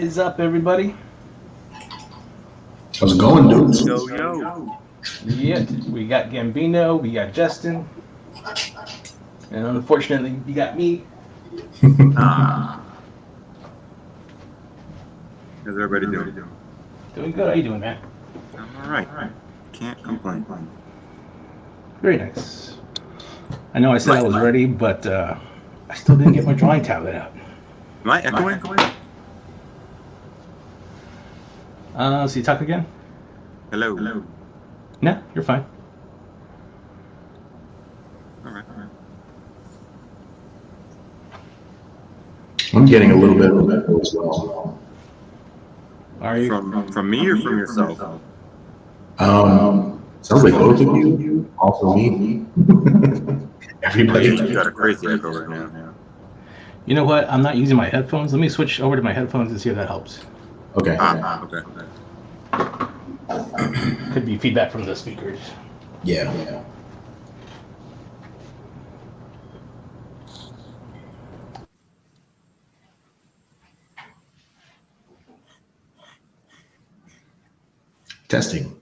is up, everybody? How's it going, dudes? Yo. Yeah, we got Gambino, we got Justin, and unfortunately, you got me. How's everybody doing? Doing good. How you doing, man? I'm alright. Can't complain. Very nice. I know I said I was ready, but I still didn't get my drawing tablet out. Am I echoing? So you talk again? Hello. No, you're fine. Alright. I'm getting a little bit of echo as well. Are you? From me or from yourself? Sounds like both of you. Also me. Everybody. You got a crazy echo right now. You know what? I'm not using my headphones. Let me switch over to my headphones and see if that helps. Okay. Okay. Could be feedback from the speakers. Yeah. Testing.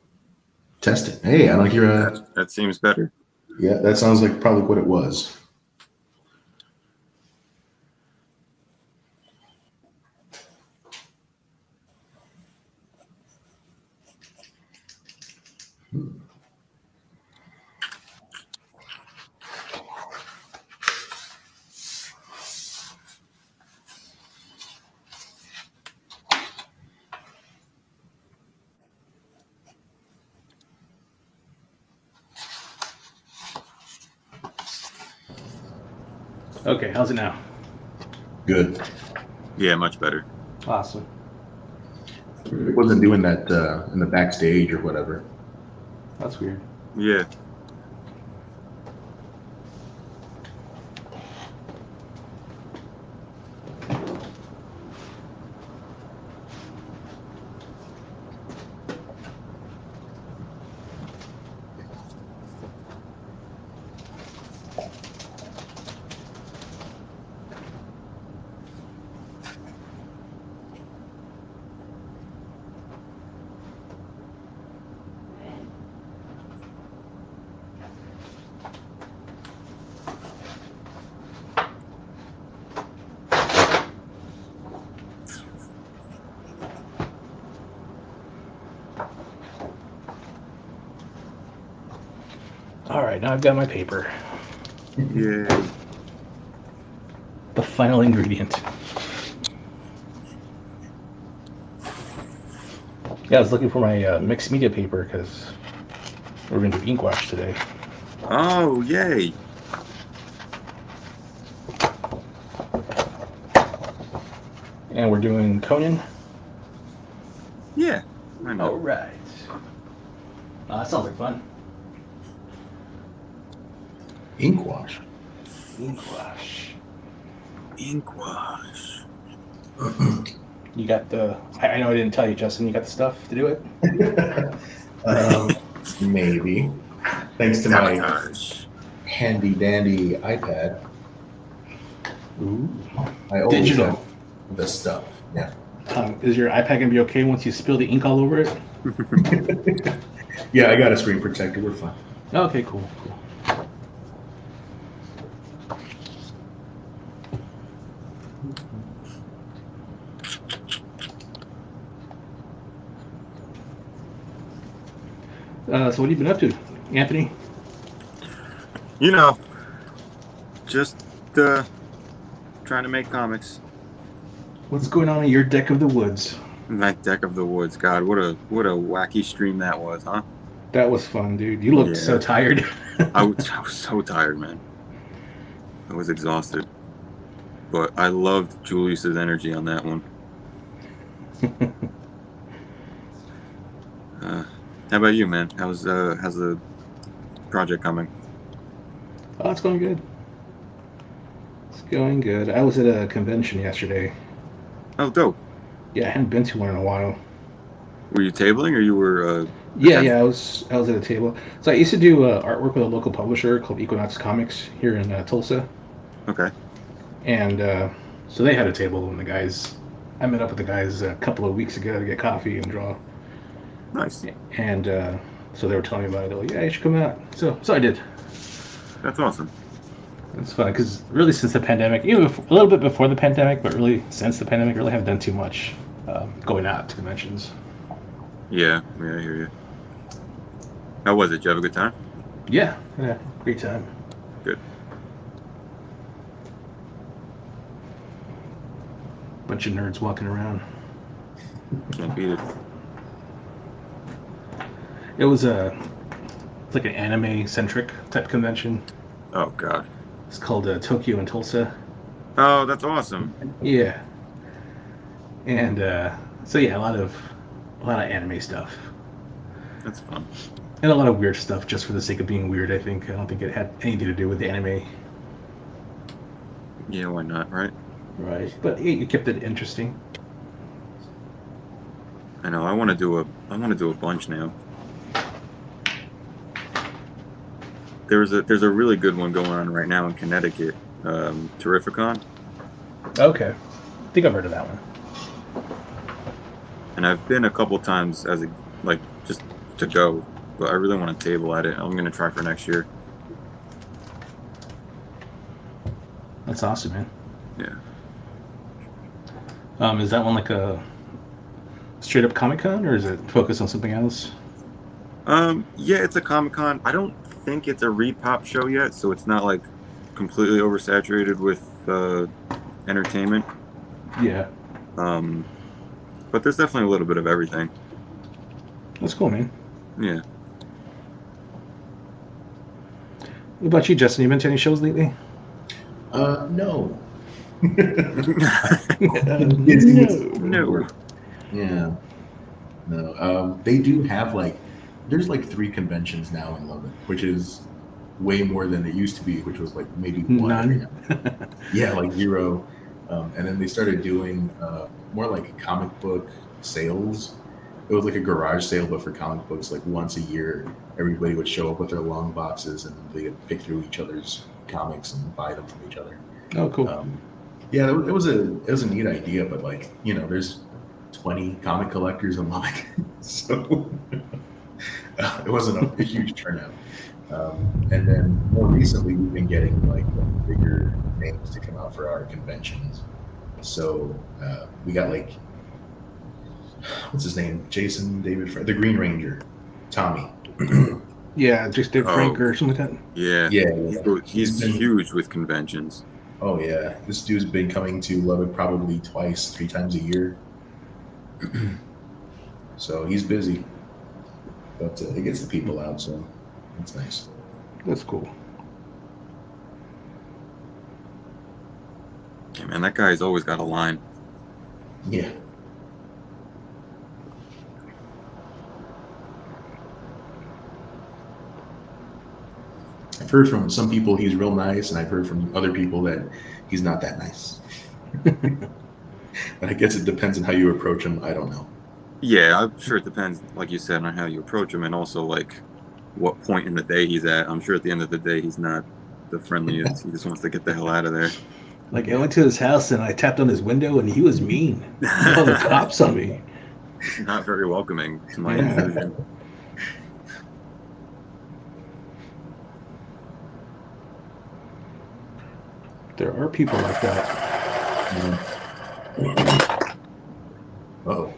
Hey, I don't hear a... That seems better. Yeah, that sounds like probably what it was. Okay, how's it now? Good. Yeah, much better. Awesome. It wasn't doing that in the backstage or whatever. That's weird. Yeah. All right, now I've got my paper. Yay. The final ingredient. Yeah, I was looking for my mixed media paper because we're going to do Inkwash today. Oh, yay. And we're doing Conan. Yeah. I know. All right. That sounds like fun. Inkwash. Inkwash. You got the... I know I didn't tell you, Justin. You got the stuff to do it? Maybe. Thanks to my Sabotage. handy dandy iPad. Ooh. I always Digital. have the stuff. Yeah. Is your iPad going to be okay once you spill the ink all over it? Yeah, I got a screen protector. We're fine. Okay, cool. So what have you been up to, Anthony? You know, just trying to make comics. What's going on in your deck of the woods? My deck of the woods. God, what a wacky stream that was, huh? That was fun, dude. You looked so tired. I was so tired, man. I was exhausted. But I loved Julius's energy on that one. How about you, man? How's the project coming? Oh, it's going good. It's going good. I was at a convention yesterday. Oh, dope. Yeah, I hadn't been to one in a while. Were you tabling or you were? Yeah, I was at a table. So I used to do artwork with a local publisher called Equinox Comics here in Tulsa. Okay. And so they had a table, and the guys I met up with the guys a couple of weeks ago to get coffee and draw, Nice. and so they were telling me about it. They're like, "Yeah, you should come out." So I did. That's awesome. It's fun because really since the pandemic, even a little bit before the pandemic, but really since the pandemic, really haven't done too much going out to conventions. Yeah, I hear you. How was it? Did you have a good time? Yeah, great time. Good. Bunch of nerds walking around. Can't beat it. It was it's like an anime-centric type convention. Oh God. It's called Tokyo and Tulsa. Oh, that's awesome. Yeah. And so yeah, a lot of anime stuff. That's fun. And a lot of weird stuff just for the sake of being weird, I think. I don't think it had anything to do with the anime. Yeah, why not, right? Right. But you kept it interesting. I know. I want to do a bunch now. There's a really good one going on right now in Connecticut, Terrificon, Okay. I think I've heard of that one. and I've been a couple times as a just to go, but I really want to table at it. I'm gonna try for next year. That's awesome, man. Yeah. Is that one like a straight up Comic-Con, or is it focused on something else? Yeah, it's a Comic-Con. I don't think it's a repop show yet, so it's not like completely oversaturated with entertainment. Yeah. But there's definitely a little bit of everything. That's cool, man. Yeah. What about you, Justin? You been to any shows lately? No. No. Yeah. No. They do have there's 3 conventions now in Lubbock, which is way more than it used to be, which was maybe 1 every None. now. Yeah, 0. And then they started doing more comic book sales. It was like a garage sale, but for comic books. Once a year, everybody would show up with their long boxes, and they would pick through each other's comics and buy them from each other. Oh, cool. Yeah, it was a neat idea, but there's 20 comic collectors in Lubbock, so it wasn't a huge turnout. And then more recently, we've been getting bigger names to come out for our conventions. So we got what's his name? Jason David, the Green Ranger, Tommy. Yeah, just Dave Frank or something like that. Yeah. Yeah. He's huge with conventions. Oh yeah, this dude's been coming to Lubbock probably 3 times a year. So he's busy, but it gets the people out, so that's nice. That's cool. Yeah, man, that guy's always got a line. Yeah. I've heard from some people he's real nice, and I've heard from other people that he's not that nice. And I guess it depends on how you approach him. I don't know. Yeah, I'm sure it depends, like you said, on how you approach him, and also what point in the day he's at. I'm sure at the end of the day he's not the friendliest. He just wants to get the hell out of there. I went to his house and I tapped on his window and he was mean. He called the cops on me. It's not very welcoming to my Yeah. intrusion. There are people like that. Uh-oh.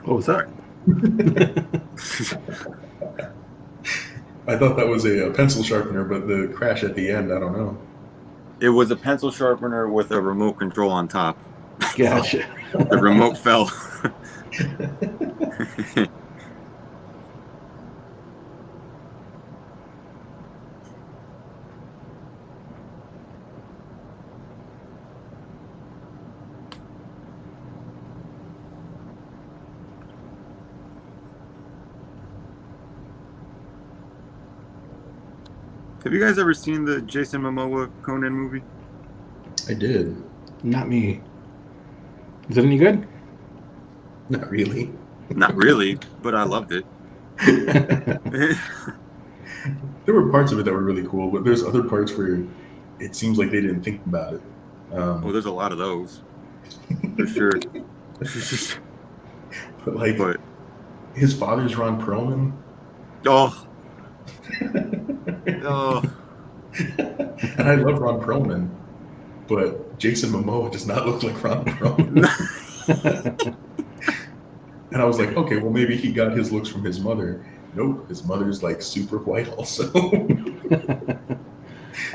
What was that? I thought that was a pencil sharpener, but the crash at the end, I don't know. It was a pencil sharpener with a remote control on top. Gotcha. The remote fell. Have you guys ever seen the Jason Momoa Conan movie? I did. Not me. Is it any good? Not really. Not really, but I loved it. There were parts of it that were really cool, but there's other parts where it seems like they didn't think about it. Well, there's a lot of those, for sure. But like, But his father's Ron Perlman. oh, oh, And I love Ron Perlman, but Jason Momoa does not look like Ron Perlman. And I was like, okay, well, maybe he got his looks from his mother. Nope, his mother's like super white also.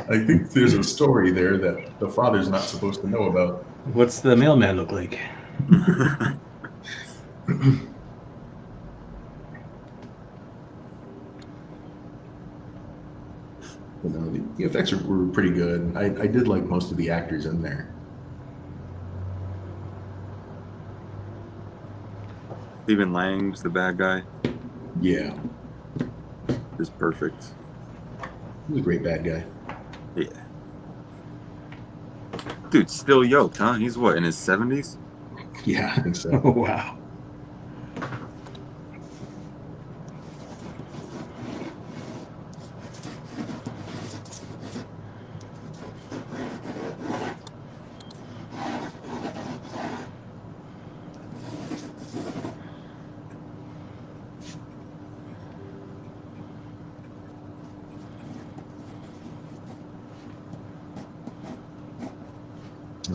I think there's a story there that the father's not supposed to know about. What's the mailman look like? You know, the effects were pretty good. I did like most of the actors in there. Stephen Lang's the bad guy. Yeah, Is perfect. he was a great bad guy. Yeah. Dude, still yoked, huh? He's what, in his 70s? Yeah, I think so. Oh, wow.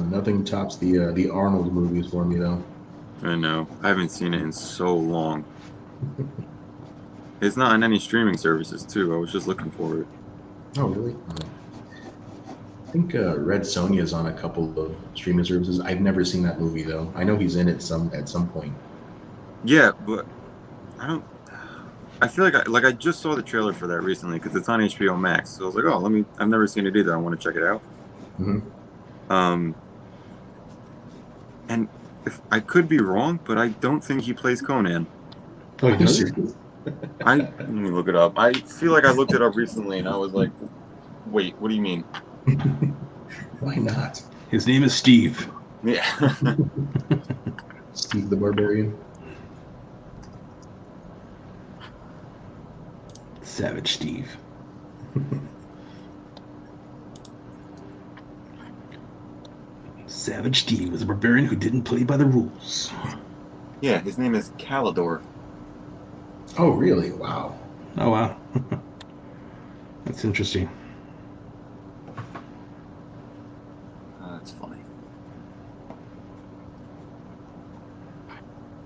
Nothing tops the Arnold movies for me though. I know. I haven't seen it in so long. It's not on any streaming services, too. I was just looking for it. Oh, really? I think Red Sonja is on a couple of streaming services. I've never seen that movie though. I know he's in it at some point. Yeah, but I don't. I feel like I just saw the trailer for that recently because it's on HBO Max. So I was like, oh, I've never seen it either. I want to check it out. Mm-hmm. And if I could be wrong, but I don't think he plays Conan. Oh, he does? Let me look it up. I feel like I looked it up recently and I was like, wait, what do you mean? Why not? His name is Steve. Yeah. Steve the Barbarian. Savage Steve. Savage Steve was a barbarian who didn't play by the rules. Yeah, his name is Calidor. Oh, really? Wow. Oh, wow. That's interesting. That's funny.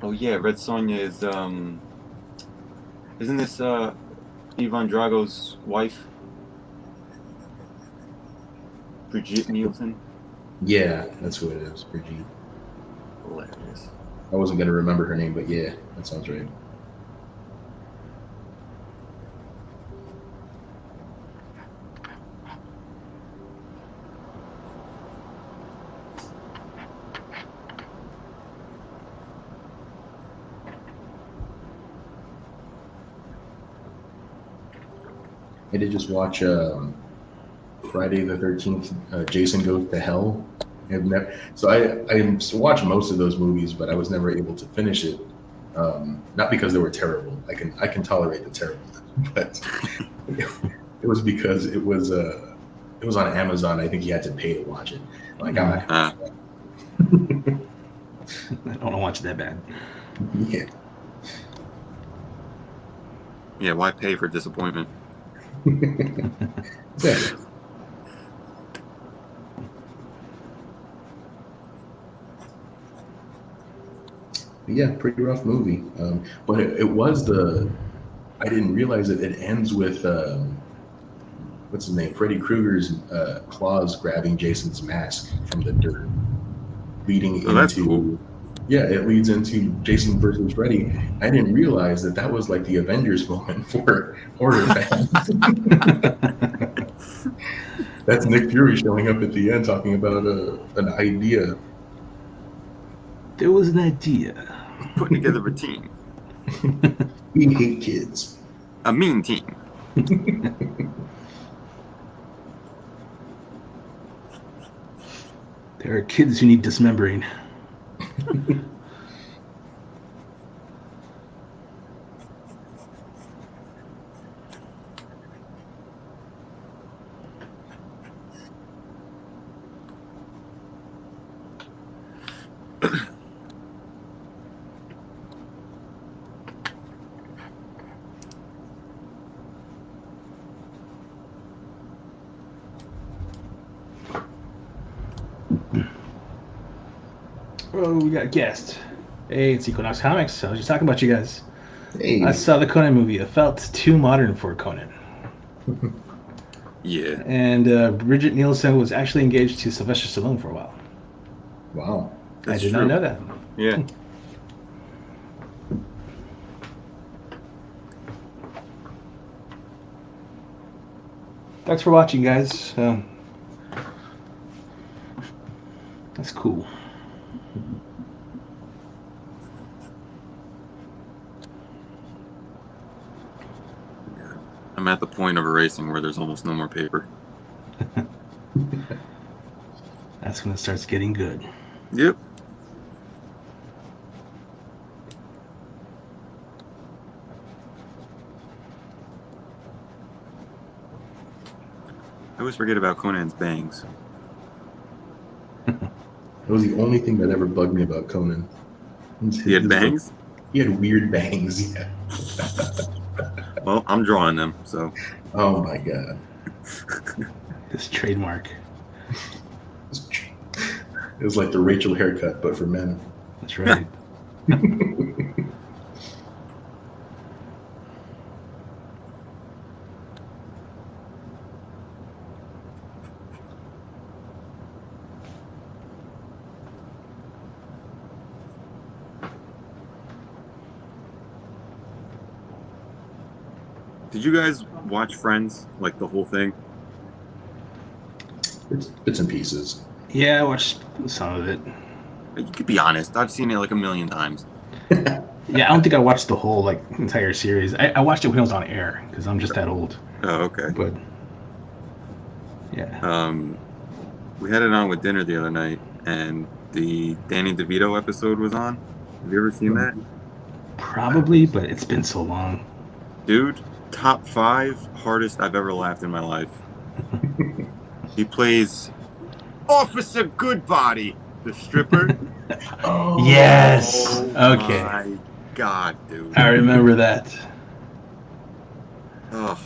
Oh yeah, Red Sonja is isn't this Ivan Drago's wife? Brigitte Nielsen? Yeah, that's who it is, Brigitte. Hilarious. I wasn't gonna remember her name, but yeah, that sounds right. I did just watch Friday the 13th, Jason Goes to Hell. I watched most of those movies, but I was never able to finish it. Not because they were terrible. I can tolerate the terribleness, but it was because it was on Amazon. I think you had to pay to watch it. Like I'm not gonna watch that. I don't want to watch it that bad. Yeah. Yeah, why pay for disappointment? Yeah. Yeah, pretty rough movie. But it was I didn't realize it ends with what's his name? Freddy Krueger's claws grabbing Jason's mask from the dirt, leading into. That's cool. Yeah, it leads into Jason versus Freddy. I didn't realize that was like the Avengers moment for horror fans. That's Nick Fury showing up at the end talking about an idea. There was an idea. Putting together a team. We hate kids. A mean team. There are kids who need dismembering. Oh, we got a guest. Hey, it's Equinox Comics. I was just talking about you guys. Hey. I saw the Conan movie. It felt too modern for Conan. Yeah. And Bridget Nielsen was actually engaged to Sylvester Stallone for a while. Wow. I did not know that. Yeah. Thanks for watching, guys. That's cool. Yeah. I'm at the point of erasing where there's almost no more paper. That's when it starts getting good. Yep. I always forget about Conan's bangs. That was the only thing that ever bugged me about Conan. He had bangs? He had weird bangs, yeah. Well, I'm drawing them, so. Oh my god. This trademark. It was like the Rachel haircut, but for men. That's right. Did you guys watch Friends, like the whole thing? It's bits and pieces. Yeah, I watched some of it. You could be honest. I've seen it like 1,000,000 times. Yeah, I don't think I watched the whole entire series. I watched it when it was on air because I'm just that old. Oh, okay. But yeah. We had it on with dinner the other night, and the Danny DeVito episode was on. Have you ever seen that? Probably, but it's been so long. Dude, top 5 hardest I've ever laughed in my life. He plays Officer Goodbody, the stripper. Oh. Yes. Okay. My God, dude. I remember that. Oh.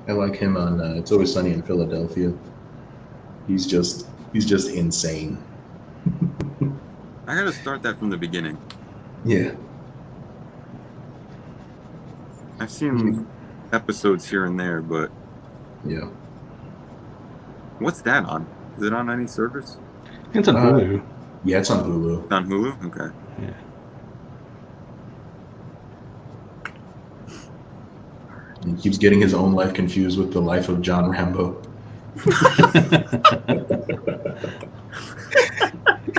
I like him on It's Always Sunny in Philadelphia. He's just insane. I gotta start that from the beginning. Yeah. I've seen episodes here and there, but Yeah. what's that on? Is it on any service? It's on Hulu. Yeah, it's on Hulu. It's on Hulu? Okay. Yeah. He keeps getting his own life confused with the life of John Rambo.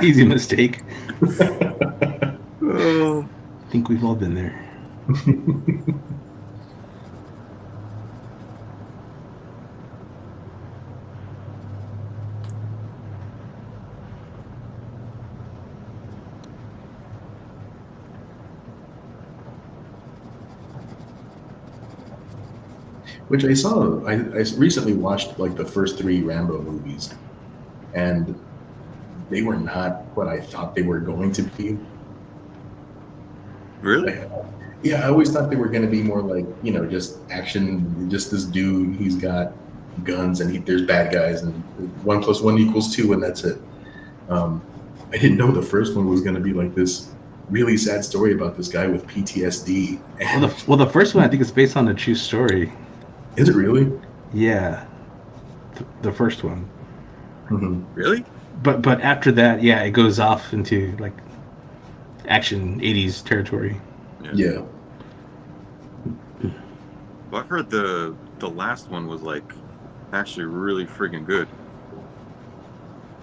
Easy mistake. Oh. I think we've all been there. Which I saw. I recently watched like the first 3 Rambo movies, and they were not what I thought they were going to be. Really? Yeah, I always thought they were going to be more like, just action. Just this dude, he's got guns, and there's bad guys, and 1 + 1 = 2, and that's it. I didn't know the first one was going to be like this really sad story about this guy with PTSD. Well, the first one I think is based on a true story. Is it really? Yeah, the first one. Mm-hmm. Really? But after that, yeah, it goes off into like action 80s territory. Yeah. Well, I've heard the last one was like actually really freaking good.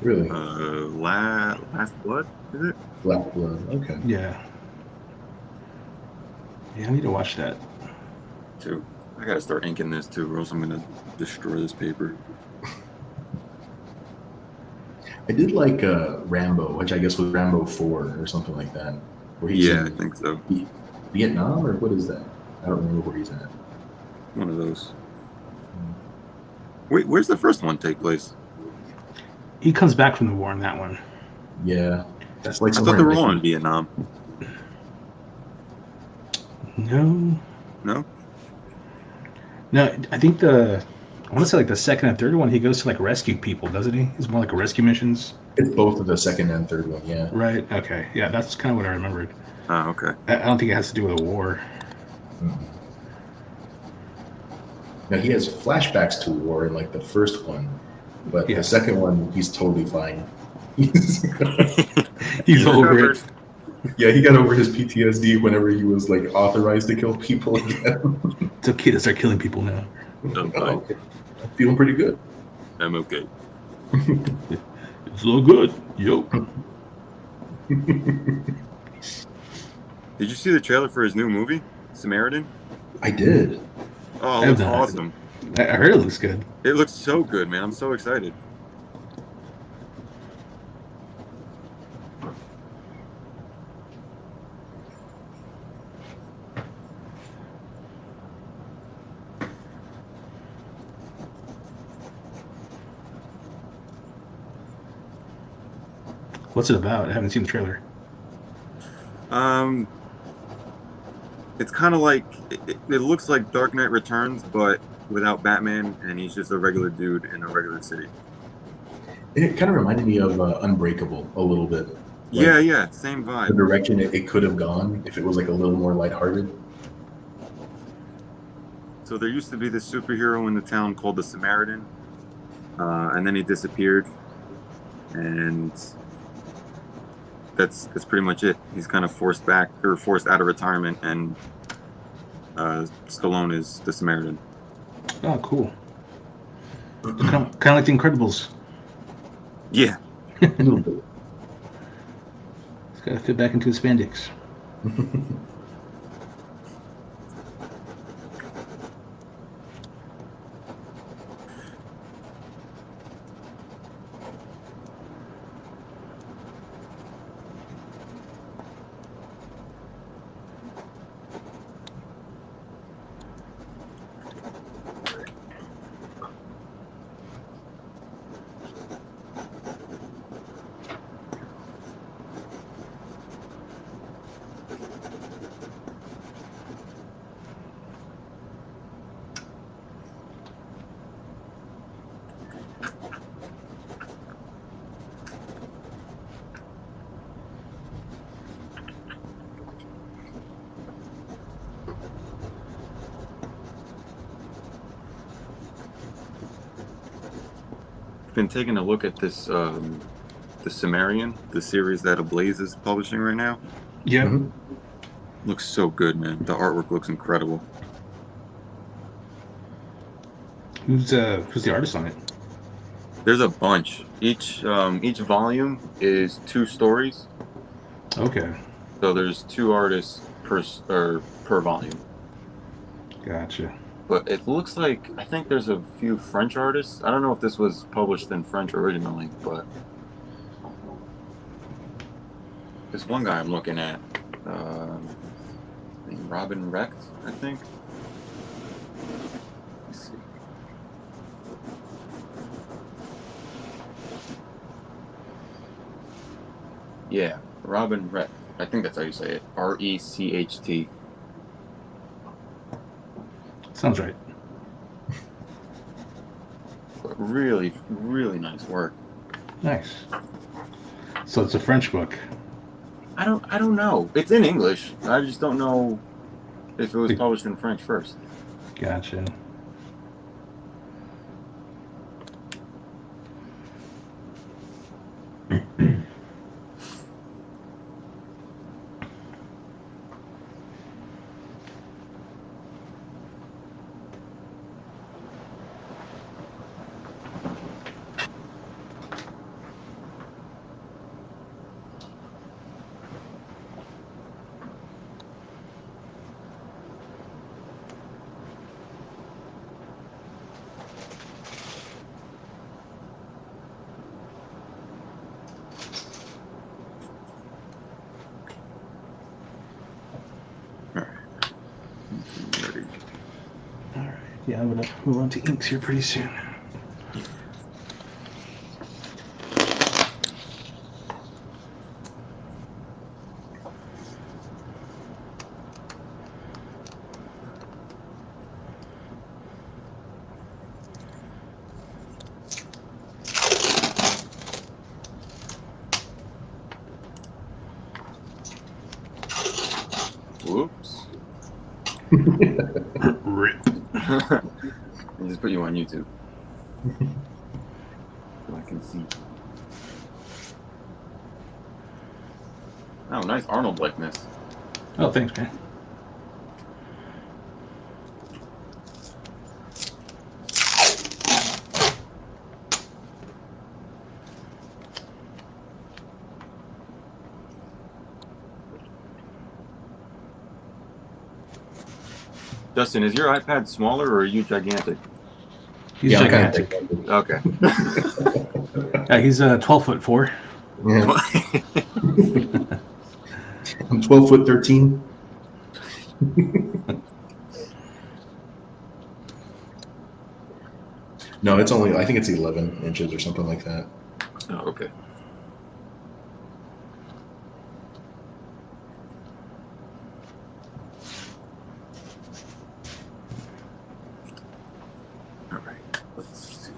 Really? Last Blood, is it? Black Blood. Okay. Yeah. Yeah, I need to watch that. Too. I gotta start inking this too, or else I'm gonna destroy this paper. I did like Rambo, which I guess was Rambo 4 or something like that. Where he's Yeah, I in think so. Vietnam, or what is that? I don't remember where he's at. One of those. Wait, where's the first one take place? He comes back from the war in that one. Yeah, that's like I somewhere thought they were in all in Vietnam. No. No? No, I think I want to say like the second and third one, he goes to like rescue people, doesn't he? It's more like a rescue missions. It's both of the second and third one, yeah. Right. Okay. Yeah, that's kind of what I remembered. Oh, okay. I don't think it has to do with a war. Mm-mm. Now he has flashbacks to war in like the first one, but Yeah. the second one he's totally fine. He's over it. Yeah, he got over his PTSD whenever he was like authorized to kill people again. It's okay to start killing people now. Okay. I'm feeling pretty good. I'm okay. It's all good. Yo. Did you see the trailer for his new movie, Samaritan? I did. Oh, it looks awesome. I heard it looks good. It looks so good, man. I'm so excited. What's it about? I haven't seen the trailer. It's kind of like it looks like Dark Knight Returns, but without Batman, and he's just a regular dude in a regular city. It kind of reminded me of Unbreakable a little bit. Like, yeah, same The vibe. direction it could have gone if it was like a little more lighthearted. So there used to be this superhero in the town called the Samaritan, and then he disappeared, and that's pretty much it. He's kind of forced out of retirement, and Stallone is the Samaritan. Oh, cool. Kind of like The Incredibles. Yeah. A little bit. It's got to fit back into his spandex. Been taking a look at this the Sumerian, the series that Ablaze is publishing right now. Yeah. Mhm. Looks so good, man. The artwork looks incredible. Who's the artist on it? There's a bunch. Each volume is 2 stories, Okay. so there's 2 artists per volume. Gotcha. But it looks like, I think there's a few French artists. I don't know if this was published in French originally, but this one guy I'm looking at, named Robin Recht, I think. Let's see. Yeah, Robin Recht. I think that's how you say it. R-E-C-H-T. Sounds right. But really, really nice work. Nice. So it's a French book. I don't know. It's in English. I just don't know if it was published in French first. Gotcha. Yeah, I'm gonna move on to inks here pretty soon. I'll just put you on YouTube. So I can see. Oh, nice Arnold likeness. Oh, thanks, man. Dustin, is your iPad smaller or are you gigantic? He's gigantic. Okay. Yeah, he's 12'4". Yeah. I'm 12'13". No, it's only, I think it's 11 inches or something like that. Oh, okay. All right. Let's see.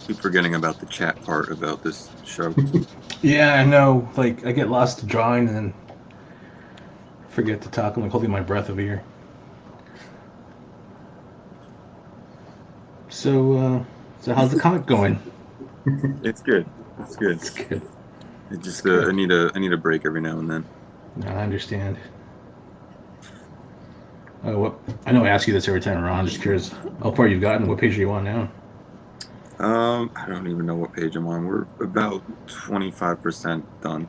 Keep forgetting about the chat part about this show. Yeah, I know. Like, I get lost to drawing and then forget to talk. I'm like holding my breath over here. So how's the comic going? It's good. It's good. It's good. It just I need a break every now and then. No, I understand. I know I ask you this every time we're on. Just curious how far you've gotten. What page are you on now? I don't even know what page I'm on. We're about 25% done.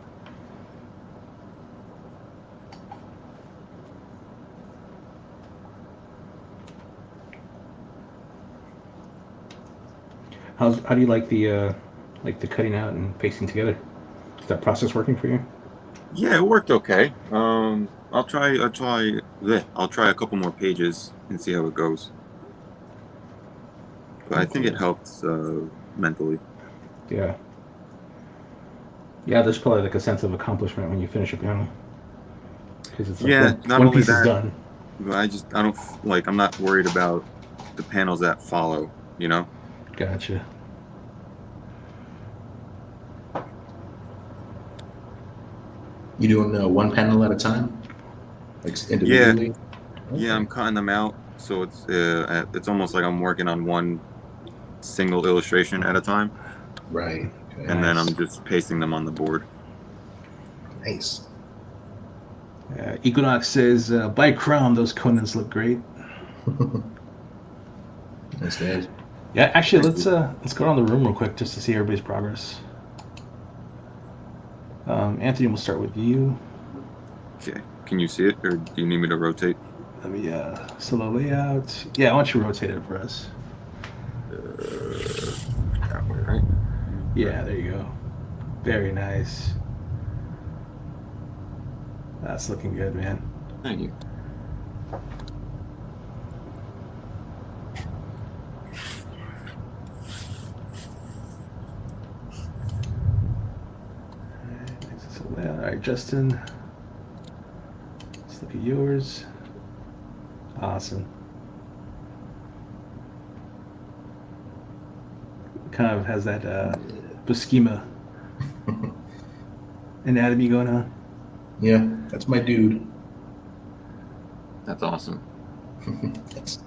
How do you like the cutting out and pasting together? Is that process working for you? Yeah, it worked okay. I'll try a couple more pages and see how it goes. But I think it helps mentally. Yeah. Yeah, there's probably like a sense of accomplishment when you finish a panel. Because it's Yeah, like not one only piece is that, done. but I don't like. I'm not worried about the panels that follow. You know. Gotcha. You doing one panel at a time, like Yeah, individually? yeah. I'm cutting them out, so it's almost like I'm working on one single illustration at a time, Right. Okay. and then Nice. I'm just pasting them on the board. Nice. Equinox says, "By Chrome, those Conans look great." Nice guys. Yeah, actually, Thanks, dude. let's go around the room real quick just to see everybody's progress. Anthony, we'll start with you. Okay. Can you see it, or do you need me to rotate? Let me solo layout. Yeah, why don't you rotate it for us? That way, right? Yeah, there you go. Very nice. That's looking good, man. Thank you. All right, Justin. Let's look at yours. Awesome. Kind of has that Buscema anatomy going on. Yeah, that's my dude. That's awesome. That's,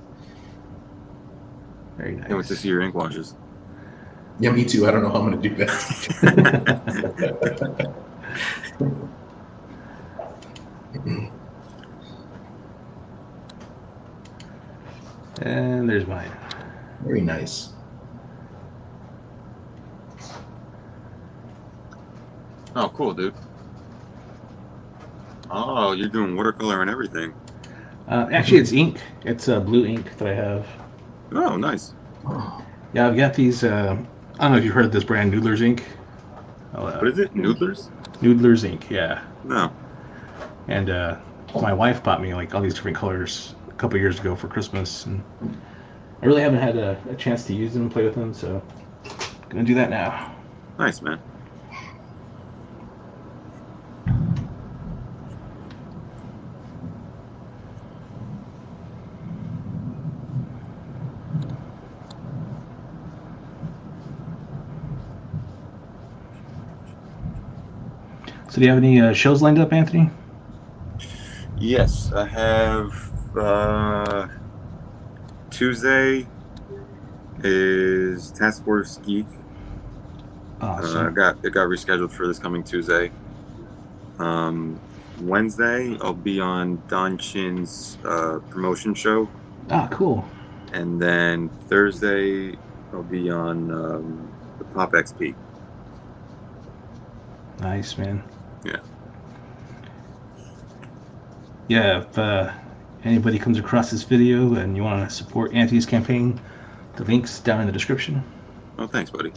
Very nice. Can't wait to see your ink washes. yeah, me too. I don't know how I'm gonna do that. And there's mine. Very nice. Oh, cool, dude. Oh, you're doing watercolor and everything. Actually, it's ink. It's blue ink that I have. Oh, nice. Yeah, I've got these. I don't know if you've heard of this brand, Noodler's Ink. What is it? Noodlers? Noodler's Ink, yeah. No. And my wife bought me like all these different colors a couple years ago for Christmas, and I really haven't had a chance to use them, play with them, so gonna do that now. Nice, man. So do you have any shows lined up, Anthony? Yes, I have Tuesday is Task Force Geek. Awesome. It got rescheduled for this coming Tuesday. Wednesday I'll be on Don Chin's promotion show. Ah, cool. And then Thursday I'll be on the Pop XP. Nice, man. Yeah. Yeah, if anybody comes across this video and you want to support Anthony's campaign, the link's down in the description. Oh, thanks, buddy.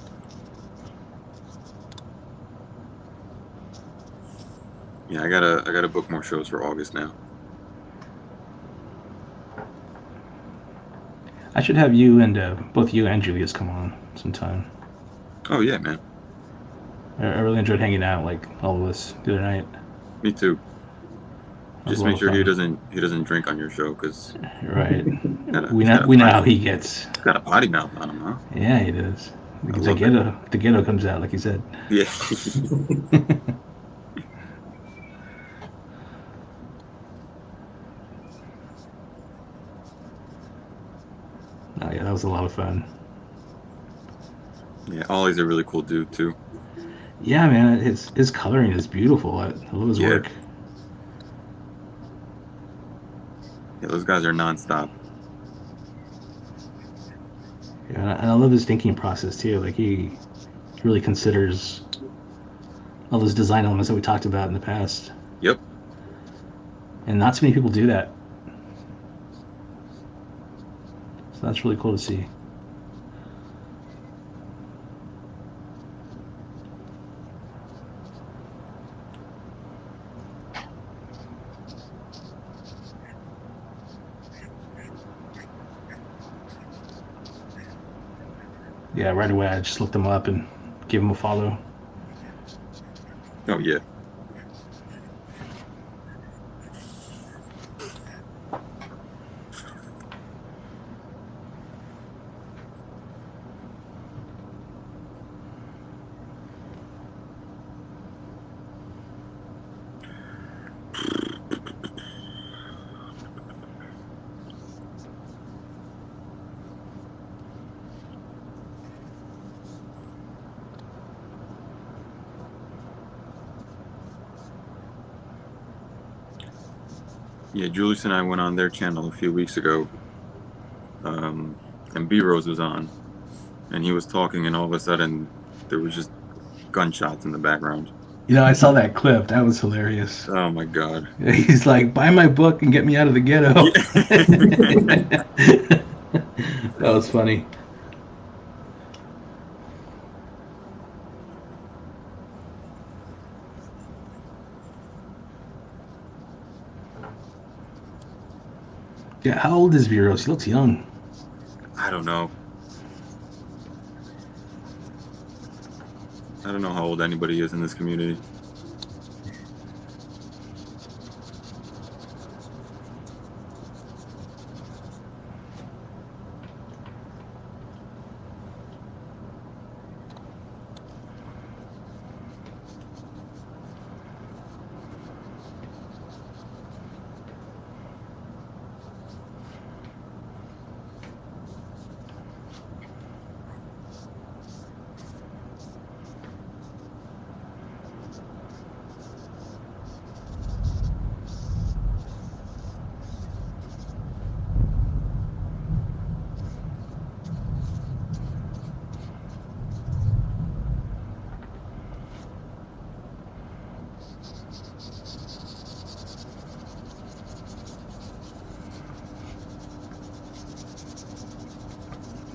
Yeah, I gotta book more shows for August now. I should have you and both you and Julius come on sometime. Oh yeah, man. I really enjoyed hanging out, like all of us the other night. Me too. That was Just a lot make of sure fun. he doesn't drink on your show, because Right. We know how he gets. he's got a potty mouth on him, huh? Yeah, he does. I love The ghetto comes out, like he said. Yeah. Oh yeah, that was a lot of fun. Yeah, Ollie's a really cool dude too. Yeah, man, his coloring is beautiful. I love his work. Yeah, those guys are nonstop. Yeah, and I love his thinking process too. Like he really considers all those design elements that we talked about in the past. Yep. And not too many people do that. So that's really cool to see. Yeah, right away I just looked him up and gave him a follow. Oh yeah. Yeah, Julius and I went on their channel a few weeks ago, and B Rose was on, and he was talking, and all of a sudden there was just gunshots in the background. I saw that clip. That was hilarious. Oh my god! He's like, "Buy my book and get me out of the ghetto." That was funny. Yeah, how old is Viros? He looks young. I don't know. I don't know how old anybody is in this community.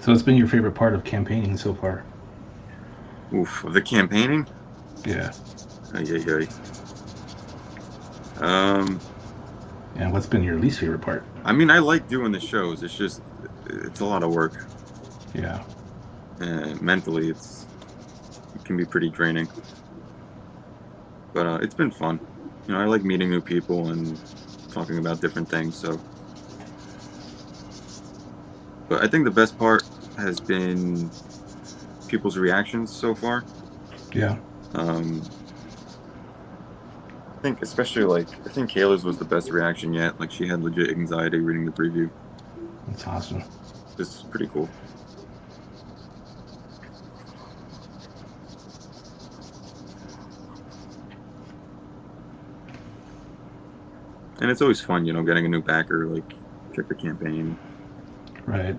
So what's been your favorite part of campaigning so far? Oof, of the campaigning? Yeah. Ay. And what's been your least favorite part? I mean, I like doing the shows. It's just, it's a lot of work. Yeah. Mentally, it can be pretty draining. But it's been fun. I like meeting new people and talking about different things. So, but I think the best part has been people's reactions so far. Yeah. I think especially I think Kayla's was the best reaction yet. Like, she had legit anxiety reading the preview. That's awesome. This is pretty cool. And it's always fun, getting a new backer, check the campaign. Right.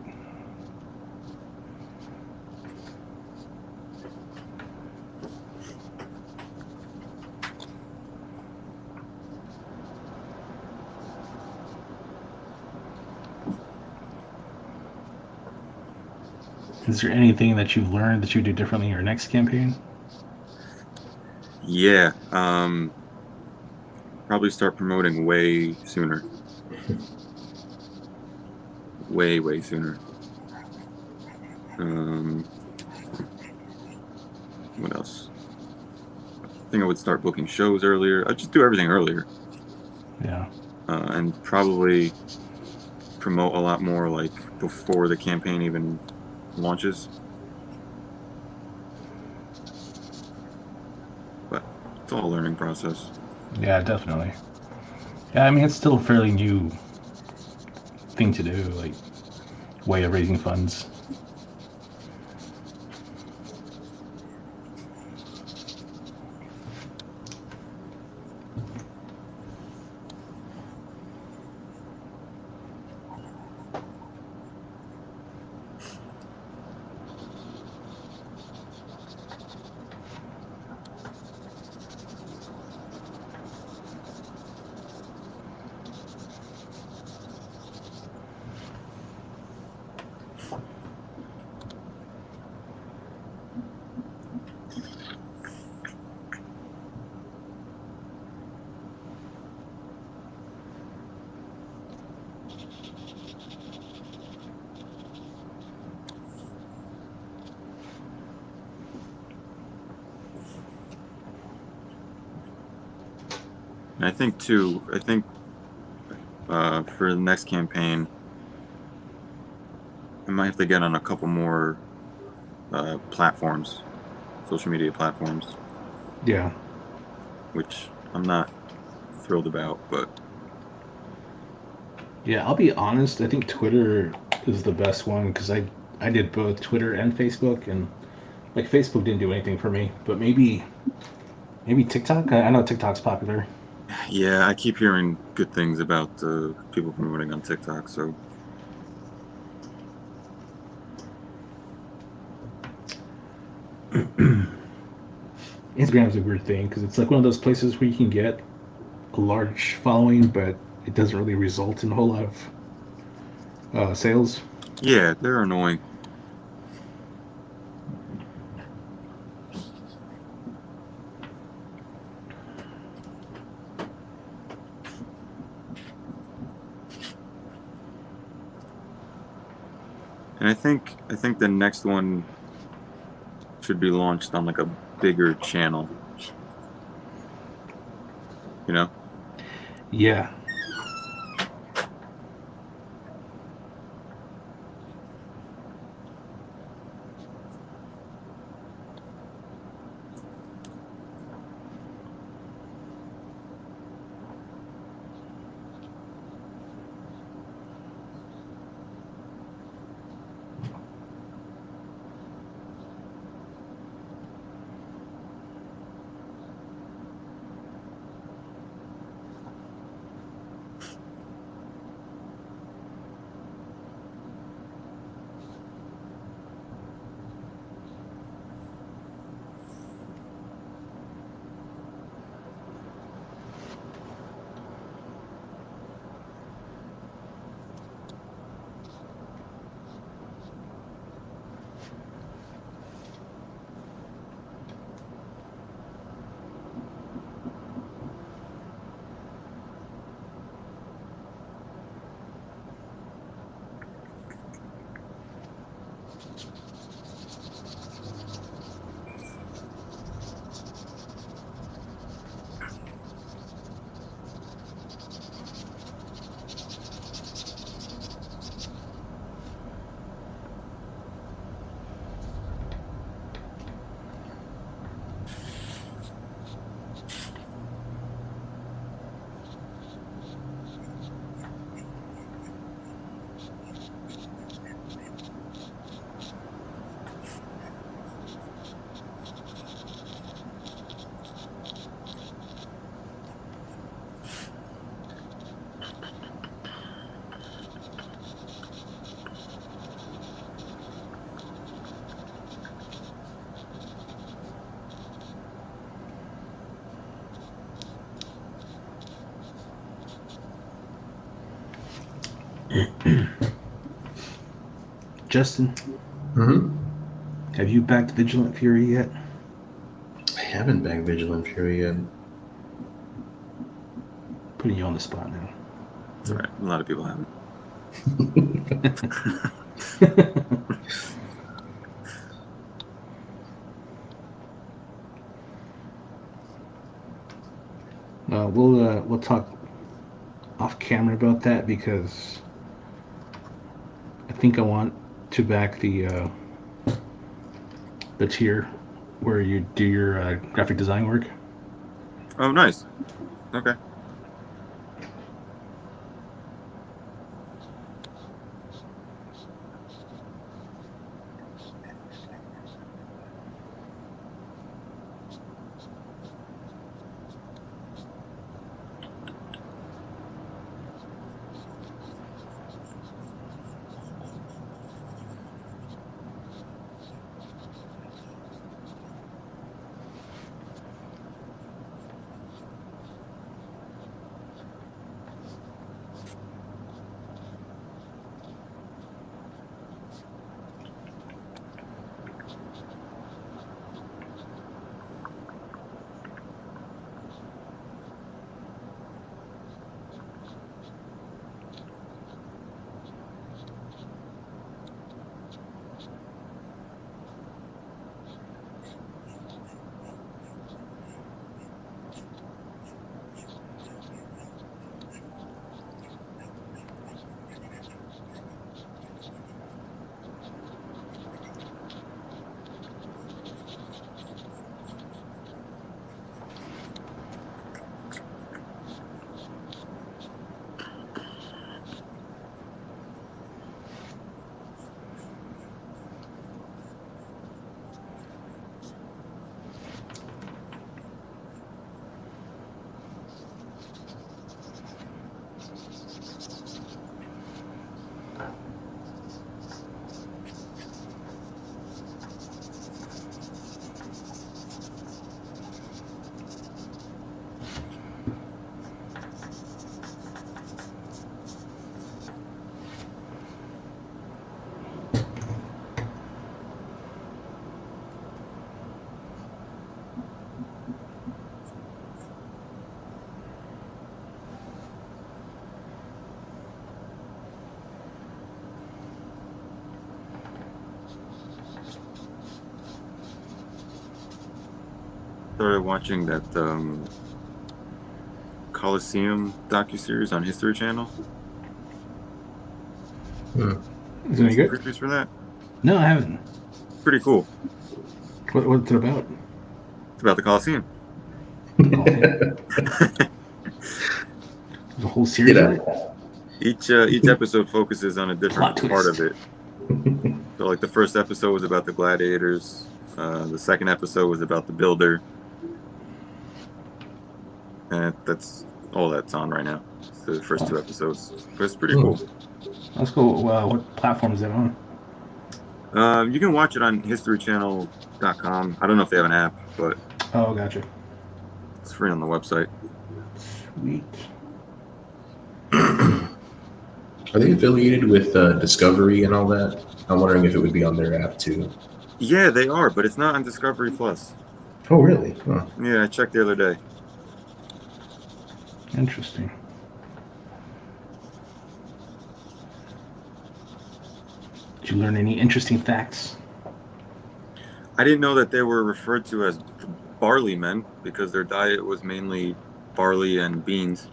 Is there anything that you've learned that you do differently in your next campaign? Yeah. Probably start promoting way sooner. Way sooner. What else? I think I would start booking shows earlier. I'd just do everything earlier. Yeah. And probably promote a lot more before the campaign even launches. But it's all a learning process. Yeah, definitely. Yeah, I mean, it's still a fairly new thing to do, way of raising funds. And I think for the next campaign, I might have to get on a couple more platforms, social media platforms. Yeah. Which I'm not thrilled about, but Yeah, I'll be honest. I think Twitter is the best one because I did both Twitter and Facebook, and Facebook didn't do anything for me, but maybe TikTok. I know TikTok's popular. Yeah, I keep hearing good things about people promoting on TikTok. So Instagram's a weird thing because it's like one of those places where you can get a large following, but it doesn't really result in a whole lot of sales. yeah, they're annoying. And I think the next one should be launched on like a bigger channel. You know? Yeah. Justin, Mm-hmm. have you backed Vigilant Fury yet? I haven't bagged Vigilant Fury yet. Putting you on the spot now. That's all right. A lot of people haven't. We'll talk off camera about that because I think I want to back the tier where you do your graphic design work. Oh, nice. Okay. started watching that Coliseum docuseries on History Channel. Is it any good? Previews for that? No, I haven't. Pretty cool. What's it about? It's about the Coliseum. The whole series of it? Each episode focuses on a different Plot part twist. of it. So, like, the first episode was about the gladiators. The second episode was about the builder. And that's all that's on right now. It's the first two episodes. But it's pretty cool. That's cool. What platform is it on? You can watch it on historychannel.com. I don't know if they have an app, but Oh, gotcha. it's free on the website. Sweet. Are they affiliated with Discovery and all that? I'm wondering if it would be on their app too. Yeah, they are, but it's not on Discovery Plus. Oh, really? Huh. Yeah, I checked the other day. Interesting. Did you learn any interesting facts? I didn't know that they were referred to as barley men because their diet was mainly barley and beans,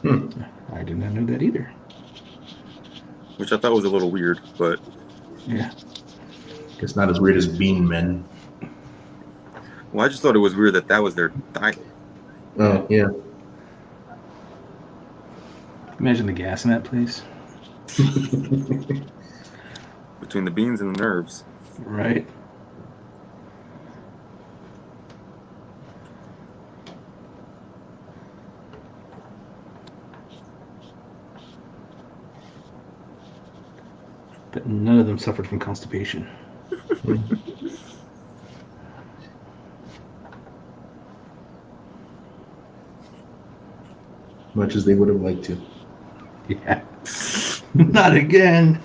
I did not know that either. which I thought was a little weird, but Yeah. It's not as weird as Bean Men. well, I just thought it was weird that was their diet. Oh, yeah. Imagine the gas in that place. Between the beans and the nerves. Right. But none of them suffered from constipation. Much as they would have liked to. Yeah. Not again.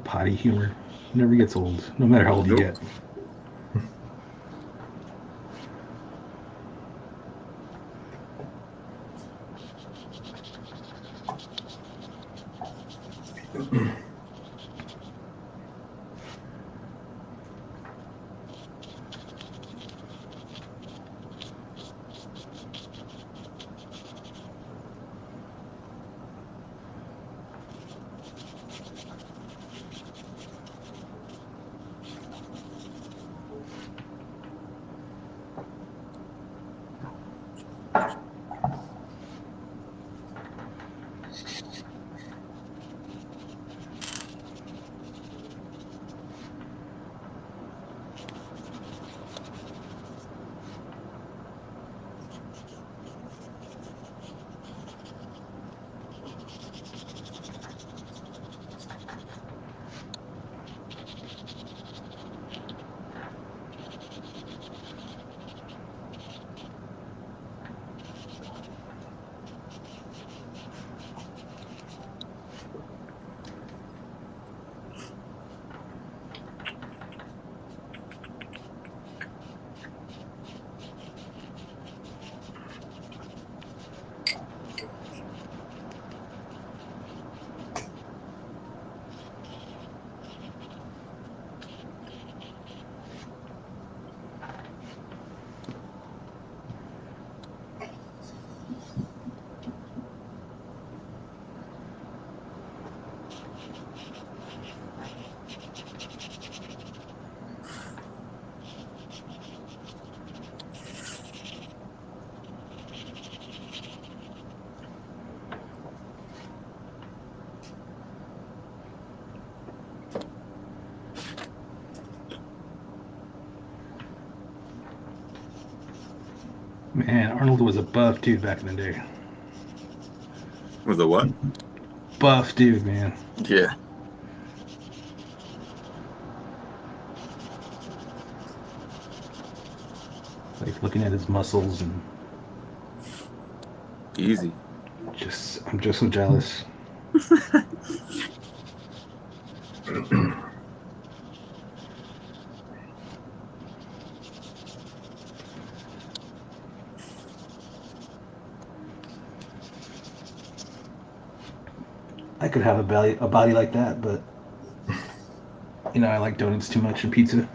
Potty humor never gets old, no matter how old you get. Man, Arnold was a buff dude back in the day. Was it what? Buff dude, man. Yeah. Like looking at his muscles and Easy. I'm just so jealous. I could have a body like that, but you know, I like donuts too much and pizza.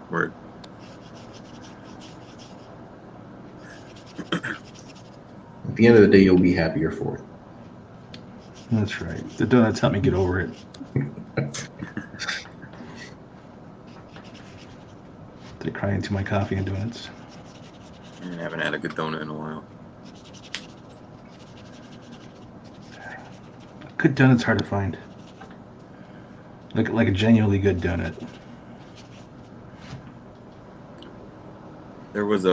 Word. At the end of the day, you'll be happier for it. That's right. The donuts help me get over it. They cry into my coffee and donuts. I haven't had a good donut in a while. Good donut's hard to find. Like a genuinely good donut. There was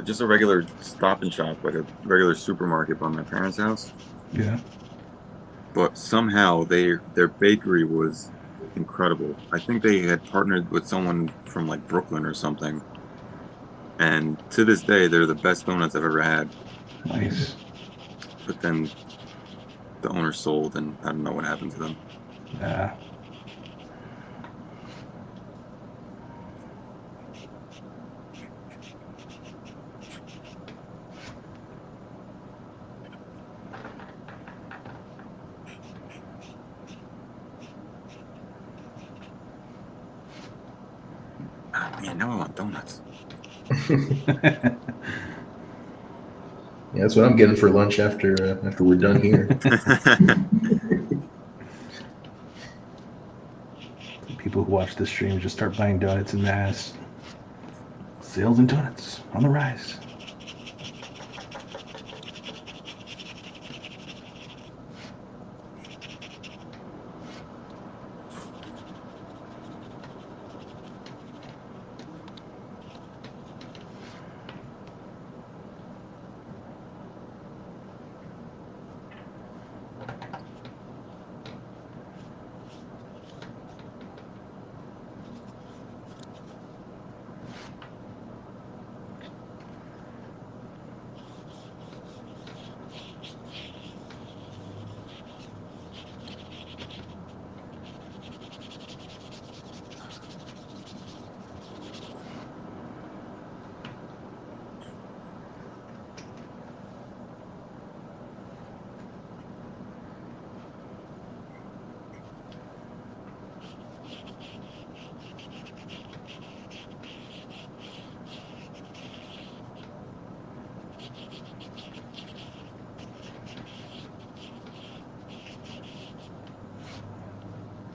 just a regular Stop and Shop, like a regular supermarket by my parents' house. Yeah. But somehow their bakery was incredible. I think they had partnered with someone from like Brooklyn or something. And to this day, they're the best donuts I've ever had. Nice. But then the owner sold, and I don't know what happened to them. Yeah. Ah, man, now I want donuts. Yeah, that's what I'm getting for lunch after we're done here. People who watch this stream just start buying donuts en masse. Sales and donuts on the rise.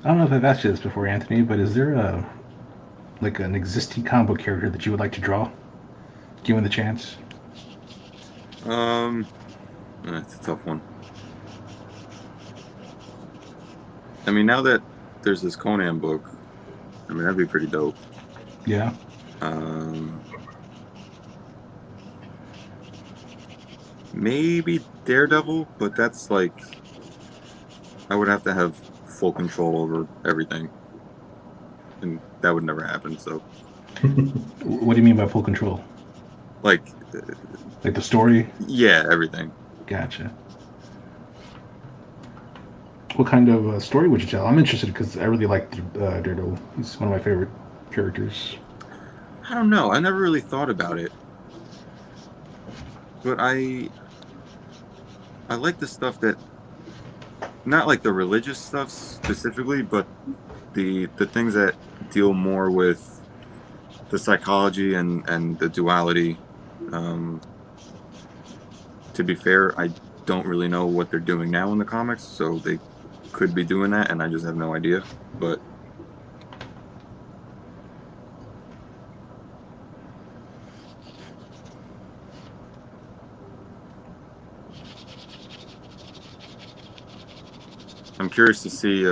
I don't know if I've asked you this before, Anthony, but is there an existing comic book character that you would like to draw, given the chance? That's a tough one. I mean, now that there's this Conan book, I mean, that'd be pretty dope. Yeah. Maybe Daredevil, but that's like, I would have to have full control over everything, and that would never happen. So, What do you mean by full control? like the story? Yeah, everything. Gotcha. What kind of story would you tell? I'm interested because I really like Dodo. He's one of my favorite characters. I don't know. I never really thought about it, but I like the stuff that, not like the religious stuff specifically, but the things that deal more with the psychology and the duality. To be fair, I don't really know what they're doing now in the comics, so they could be doing that, and I just have no idea. But I'm curious to see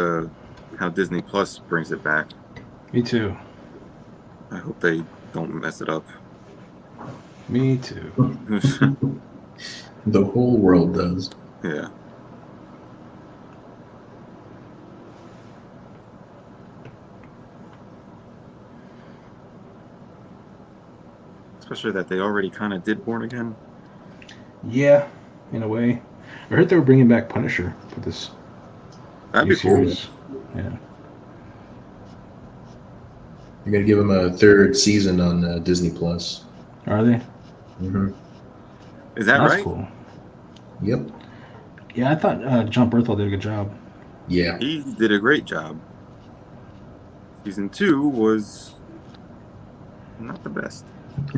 how Disney Plus brings it back. Me too. I hope they don't mess it up. Me too. The whole world does. Yeah. Especially that they already kind of did Born Again. Yeah, in a way. I heard they were bringing back Punisher for this That'd new be cool. series. Yeah. You're gonna give them a third season on Disney Plus. Are they? Mm-hmm. Is that That's right? cool. Yep. Yeah, I thought John Berthel did a good job. Yeah. He did a great job. Season 2 was not the best.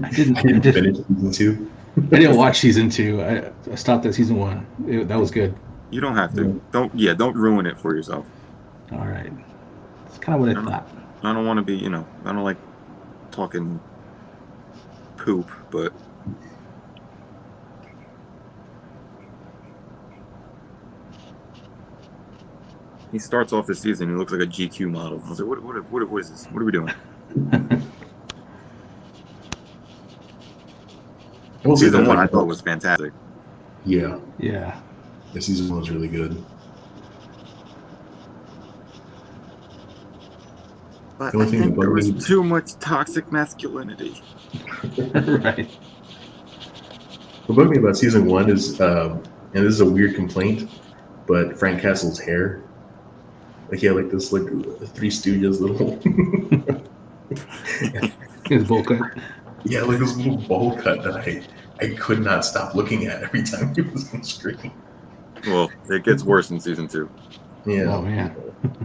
I didn't. I didn't finish season 2. I didn't watch season 2. I stopped at season 1. That was good. You don't have to. Don't ruin it for yourself. All right. That's kind of what I thought. I don't want to be, I don't like talking poop, but he starts off the season. He looks like a GQ model. I was like, what is this? What are we doing? Season 1 I thought was fantastic. Yeah. Yeah. The season 1 was really good. But The only I thing think that there was bugged me- too much toxic masculinity. Right. What bugged me about season 1 is, and this is a weird complaint, but Frank Castle's hair, like he had like this like Three Stooges little, His bowl cut. yeah, like this little bowl cut that I could not stop looking at every time he was on screen. Well, it gets worse in season 2. Yeah. Oh man.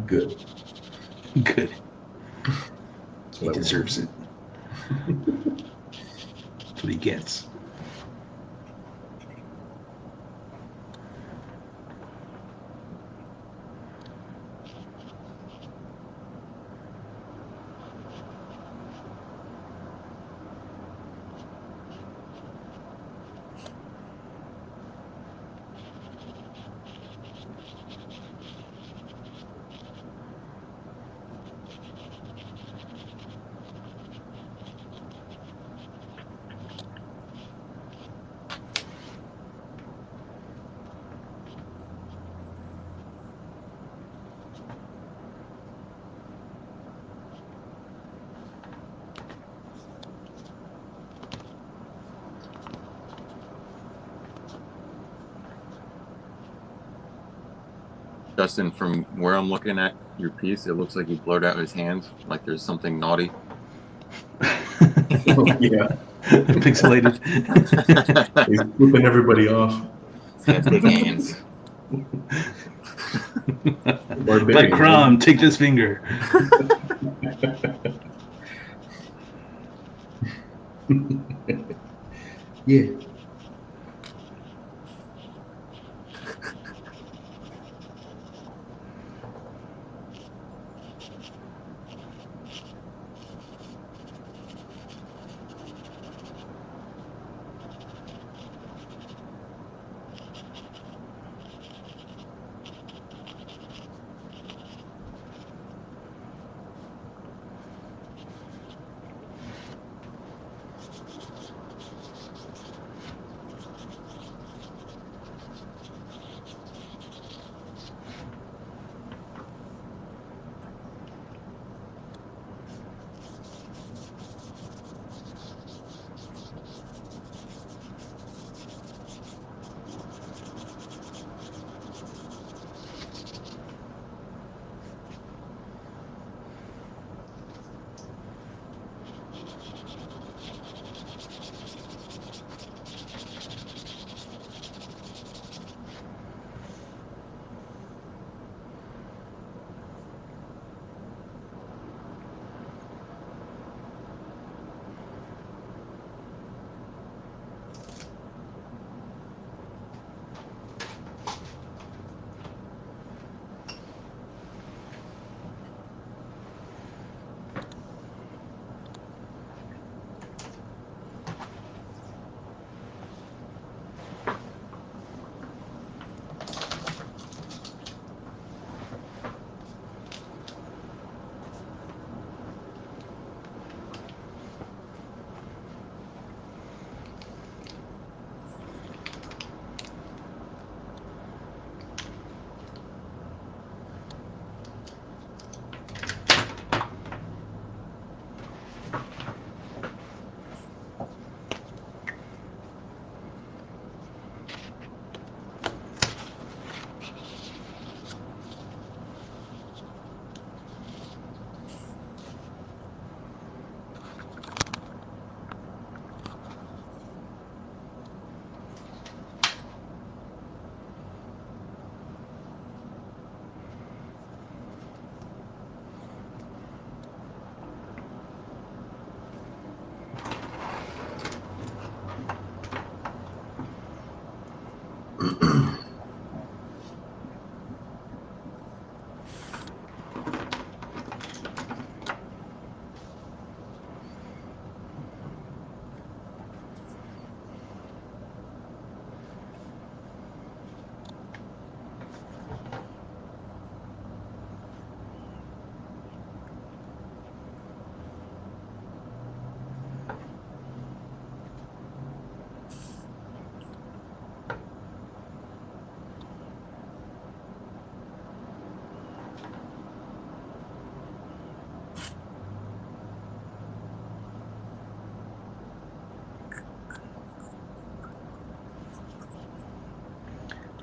Good. Good. That's He what I deserves it. That's what he gets. Dustin, from where I'm looking at your piece, it looks like you blurred out his hands, like there's something naughty. Yeah. Pixelated. He's flipping everybody off. That's big hands. Black Crumb, take this finger. Yeah.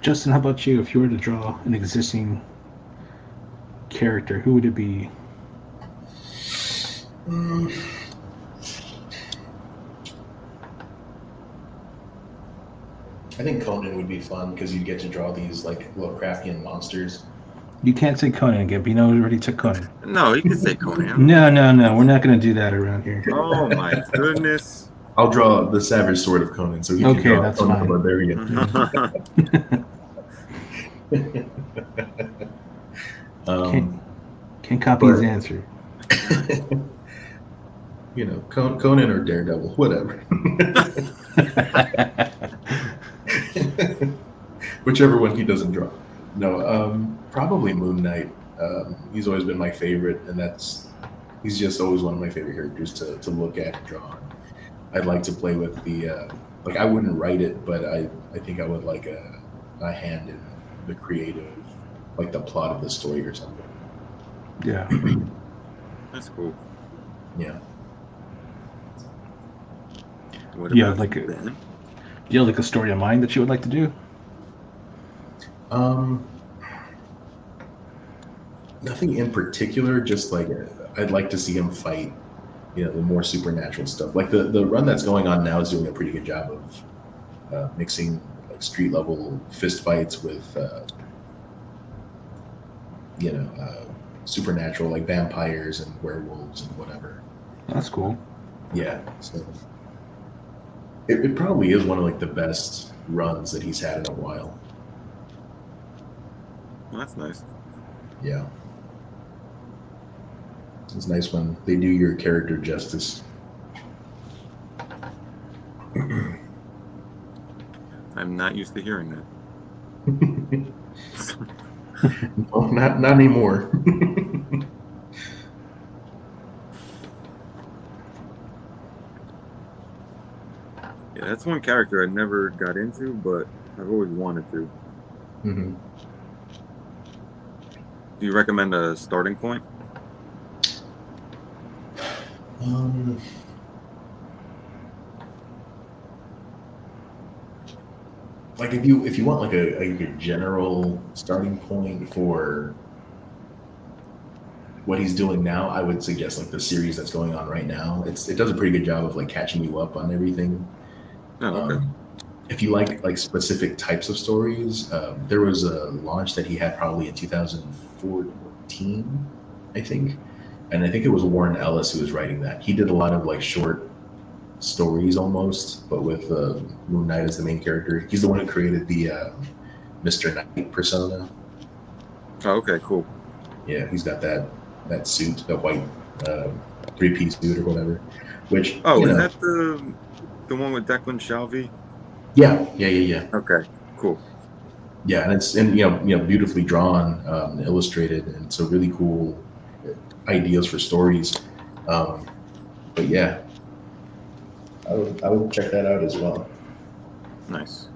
Justin, how about you? If you were to draw an existing character, who would it be? I think Conan would be fun because you get to draw these like Lovecraftian monsters. You can't say Conan. Gambino already took Conan. No, you can say Conan. No. We're not going to do that around here. Oh my goodness. I'll draw the Savage Sword of Conan, so he Okay, can draw that's Conan the Barbarian. Can't copy his answer. You know, Conan or Daredevil, whatever. Whichever one he doesn't draw. No, probably Moon Knight. He's always been my favorite, and he's just always one of my favorite characters to look at and draw. I'd like to play with the like I wouldn't write it, but I think I would like a hand in the creative, like the plot of the story or something. Yeah. That's cool. Yeah. What Yeah, about like you, Ben? Do you have like a story in mind that you would like to do? Nothing in particular. Just like I'd like to see him fight. You know, the more supernatural stuff. Like the run that's going on now is doing a pretty good job of mixing like street level fist fights with supernatural like vampires and werewolves and whatever. That's cool. Yeah, so it probably is one of like the best runs that he's had in a while. Well, that's nice. Yeah. It's nice when they do your character justice. I'm not used to hearing that. Oh, not anymore. Yeah, that's one character I never got into, but I've always wanted to. Mm-hmm. Do you recommend a starting point? Like if you want like a general starting point for what he's doing now, I would suggest like the series that's going on right now. It does a pretty good job of like catching you up on everything. Oh, okay. If you like specific types of stories, there was a launch that he had probably in 2014, I think. And I think it was Warren Ellis who was writing that. He did a lot of like short stories almost, but with Moon Knight as the main character. He's the one who created the Mr. Knight persona. Oh, okay, cool. Yeah, he's got that suit, that white three-piece suit or whatever. Which is that the one with Declan Shalvey? Yeah. Okay, cool. Yeah, and it's beautifully drawn, illustrated, and so really cool ideas for stories. But yeah, I would check that out as well. Nice.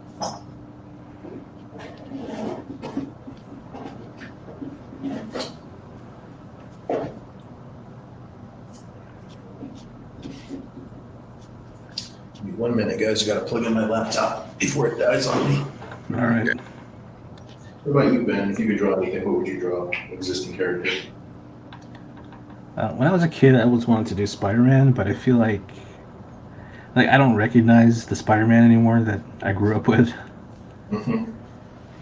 Give me 1 minute, guys. I got to plug in my laptop before it dies on me. All right. Okay. What about you, Ben? If you could draw anything, what would you draw? Existing character? When I was a kid, I always wanted to do Spider-Man, but I feel like I don't recognize the Spider-Man anymore that I grew up with. Mm-hmm.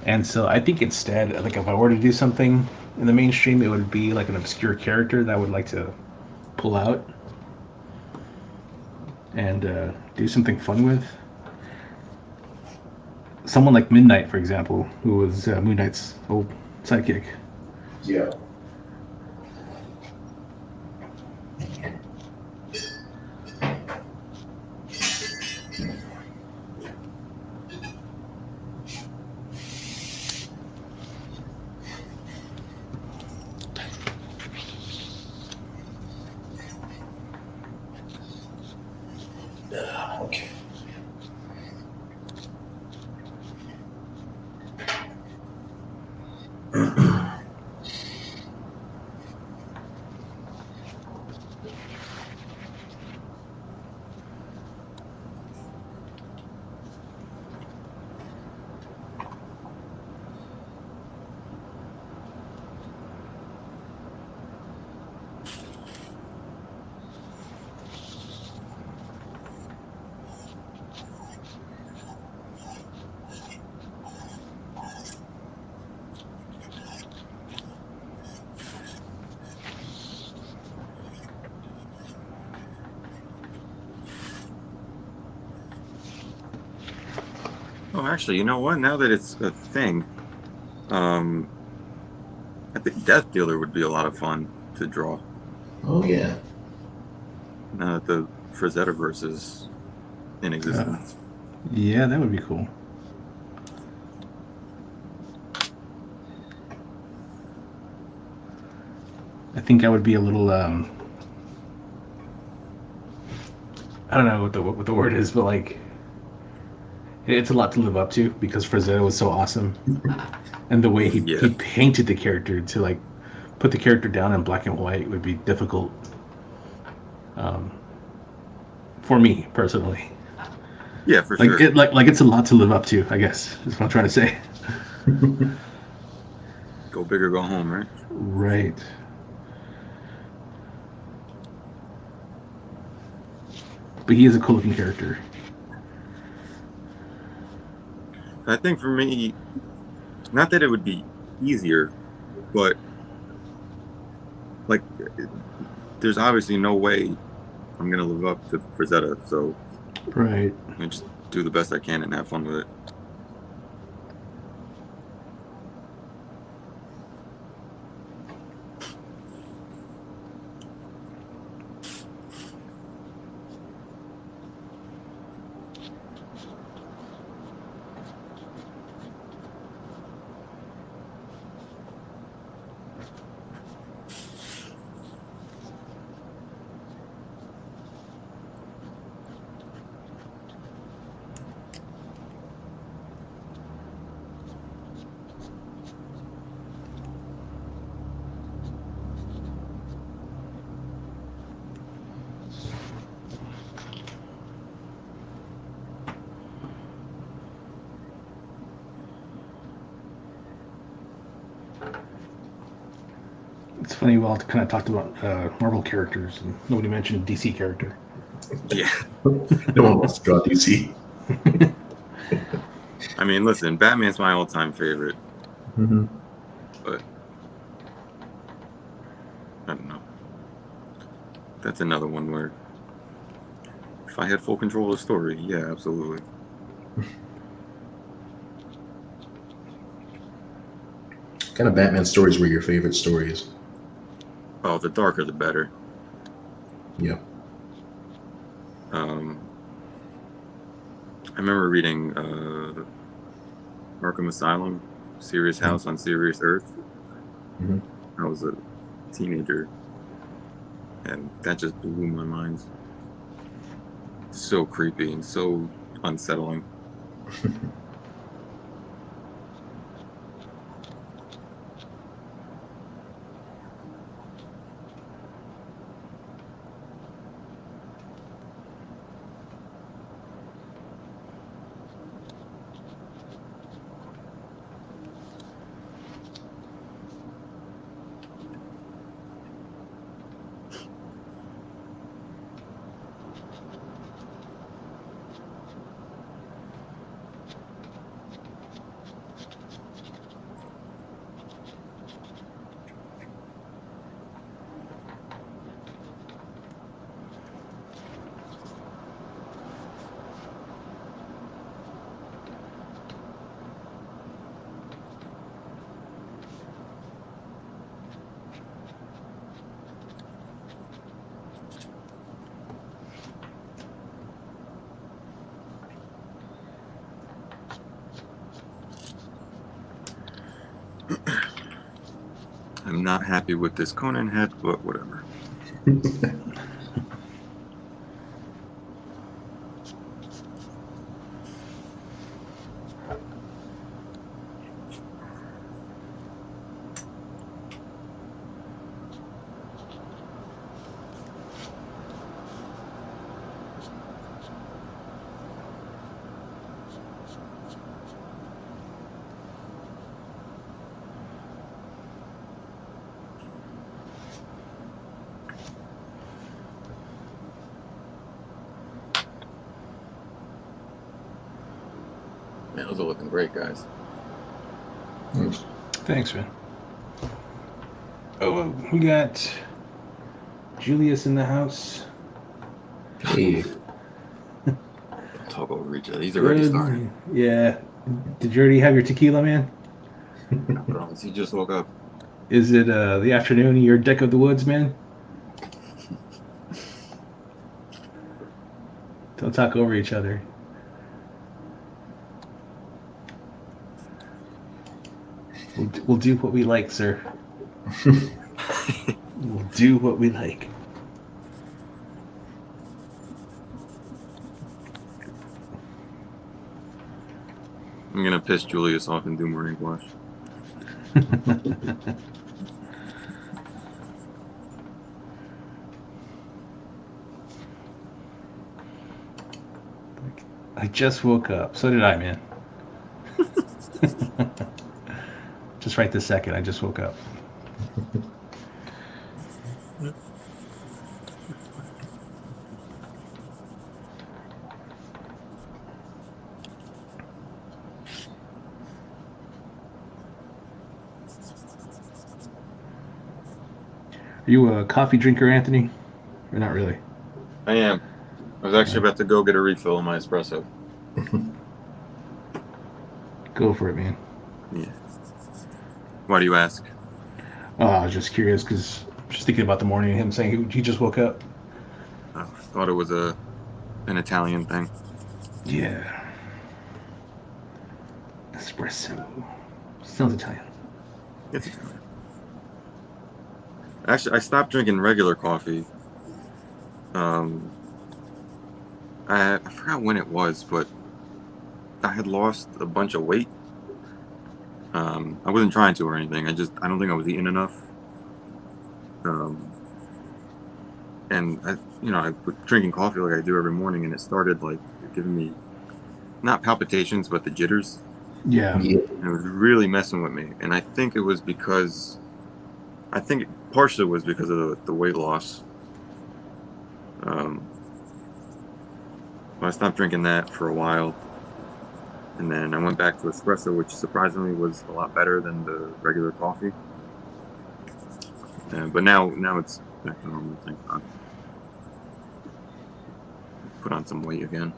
And so I think instead, like if I were to do something in the mainstream, it would be like an obscure character that I would like to pull out and do something fun with. Someone like Midnight, for example, who was Moon Knight's old sidekick. Yeah. Okay. Oh, actually, you know what? Now that it's a thing, I think Death Dealer would be a lot of fun to draw. Oh yeah. Now that the Frazetta-verse is in existence. Yeah, that would be cool. I think I would be a little I don't know what the word is, but like it's a lot to live up to because Frazetta was so awesome, and the way he Yeah. painted the character to like put the character down in black and white would be difficult for me personally. Yeah, for Like sure. it's a lot to live up to, I guess is what I'm trying to say. Go big or go home, right? Right. But he is a cool looking character. I think for me, not that it would be easier, but like, there's obviously no way I'm gonna live up to Frazetta, so Right. I just do the best I can and have fun with it. It's funny. We all kind of talked about Marvel characters, and nobody mentioned DC character. Yeah. No one wants to draw DC. I mean, listen, Batman's my all-time favorite, Mm-hmm. but I don't know. That's another one where if I had full control of the story, yeah, absolutely. What kind of Batman stories were your favorite stories? Oh, the darker the better. Yeah. I remember reading Arkham Asylum, Serious House on Serious Earth. Mm-hmm. I was a teenager, and that just blew my mind. So creepy and so unsettling. I'm not happy with this Conan head, but whatever. Man, those are looking great, guys. Thanks. Thanks, man. Oh, we got Julius in the house. Hey. Talk talk over each other. He's already Good. starting. Yeah. Did you already have your tequila, man? He just woke up. Is it the afternoon of your deck of the woods, man? Don't talk over each other. We'll do what we like, sir. We'll do what we like. I'm gonna piss Julius off and do more Inkwash. I just woke up. So did I, man. Just right this second, I just woke up. Are you a coffee drinker, Anthony? Or not really? I am. I was actually about to go get a refill on my espresso. Go for it, man. Yeah. Why do you ask? I was just curious because just thinking about the morning, him saying he just woke up. I thought it was an Italian thing. Yeah. Espresso. Sounds Italian. It's Italian. Actually, I stopped drinking regular coffee. I forgot when it was, but I had lost a bunch of weight. I wasn't trying to or anything. I don't think I was eating enough. And I was drinking coffee like I do every morning, and it started like giving me not palpitations, but the jitters. Yeah. And it was really messing with me. And I think it partially was because of the weight loss. I stopped drinking that for a while, and then I went back to espresso, which surprisingly was a lot better than the regular coffee. But now it's back to normal. Thank God. Put on some weight again.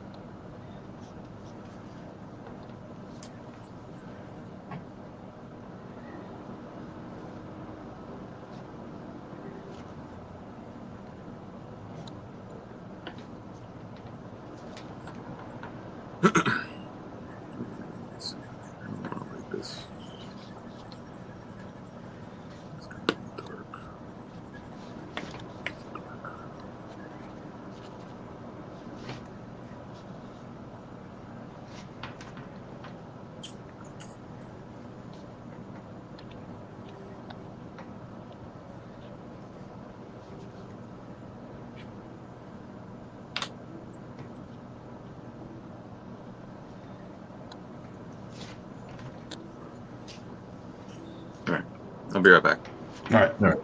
I'll be right back. All right. Sorry.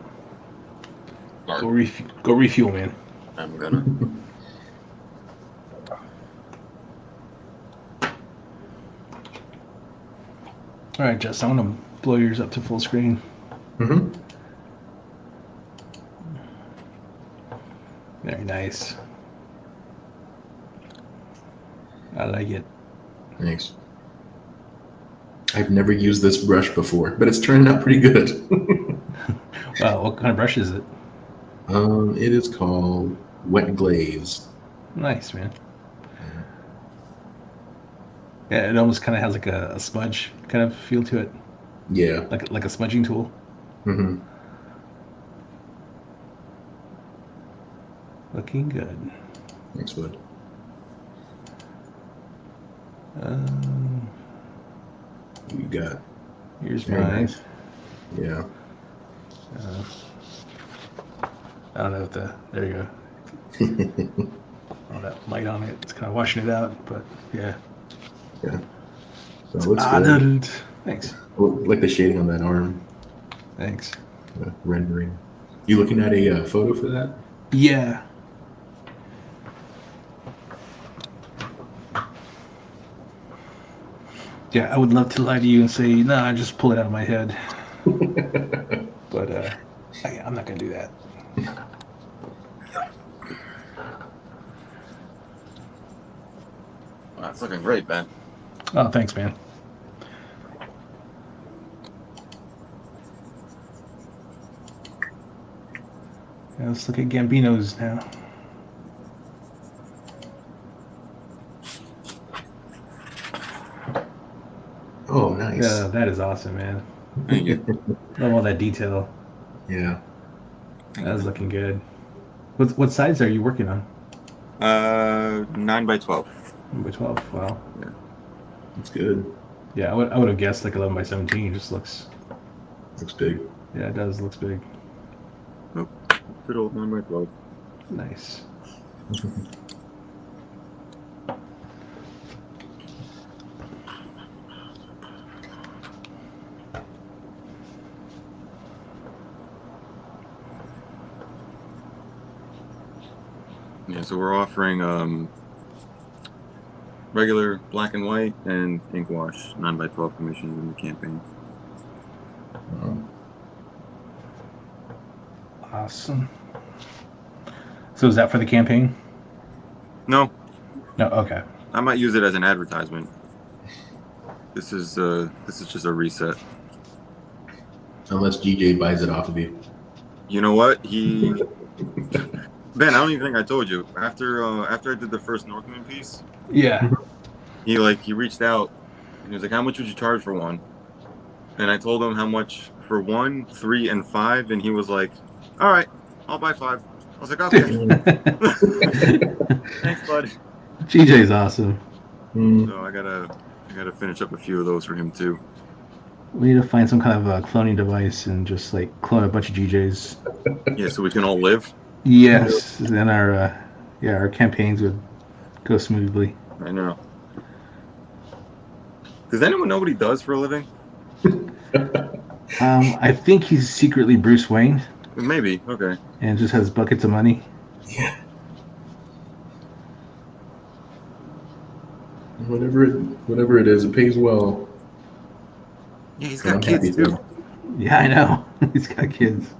Go refuel, man. I'm gonna. All right, Jess, I'm gonna blow yours up to full screen. Mm-hmm. Very nice. I like it. Thanks. I've never used this brush before, but it's turning out pretty good. Wow, what kind of brush is it? It is called Wet Glaze. Nice, man. Yeah, it almost kind of has like a smudge kind of feel to it. Yeah. Like a smudging tool. Mm-hmm. Looking good. Thanks, bud. You got. Here's Very mine. nice. Yeah. I don't know if there you go. All that light on it, it's kind of washing it out, but yeah. Yeah. So it looks good. Adult. Thanks. Like the shading on that arm. Thanks. Rendering. You looking at a photo for that? Yeah. Yeah, I would love to lie to you and say, nah, just pull it out of my head. But I'm not going to do that. That's looking great, Ben. Oh, thanks, man. Yeah, let's look at Gambino's now. Oh, nice. Yeah, that is awesome, man. Thank you. Love all that detail. Yeah. That is looking good. What size are you working on? 9 by 12. 9 by 12. Wow. Yeah. That's good. Yeah, I would have guessed like 11 by 17. It just looks big. Yeah, it does. Looks big. Nope. Good old 9 by 12. Nice. Yeah, so we're offering regular black and white and Inkwash 9 by 12 commissions in the campaign. Awesome. So is that for the campaign? No, No. Okay. I might use it as an advertisement. This is just a reset. Unless GJ buys it off of you. You know what? Ben, I don't even think I told you. After I did the first Northman piece, Yeah. he reached out and he was like, "How much would you charge for one?" And I told him how much for 1, 3, and 5, and he was like, "All right, I'll buy 5." I was like, "Okay, thanks, bud." GJ's awesome. So I gotta finish up a few of those for him too. We need to find some kind of a cloning device and just like clone a bunch of GJs. Yeah, so we can all live. Yes, then our campaigns would go smoothly. I know. Does anyone know what he does for a living? I think he's secretly Bruce Wayne Maybe. Okay. and just has buckets of money. Yeah. Whatever it is, it pays well. Yeah, he's I'm got kids happy too. for Yeah, I know. He's got kids.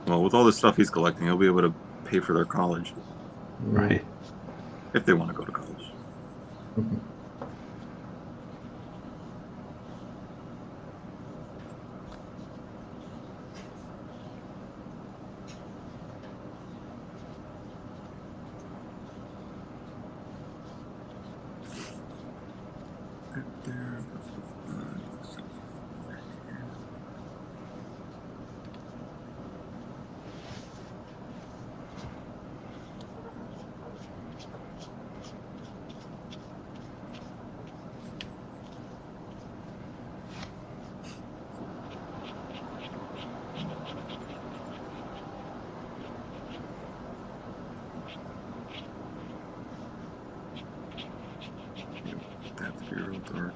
Well, with all the stuff he's collecting, he'll be able to pay for their college Right. if they want to go to college. That's real dark.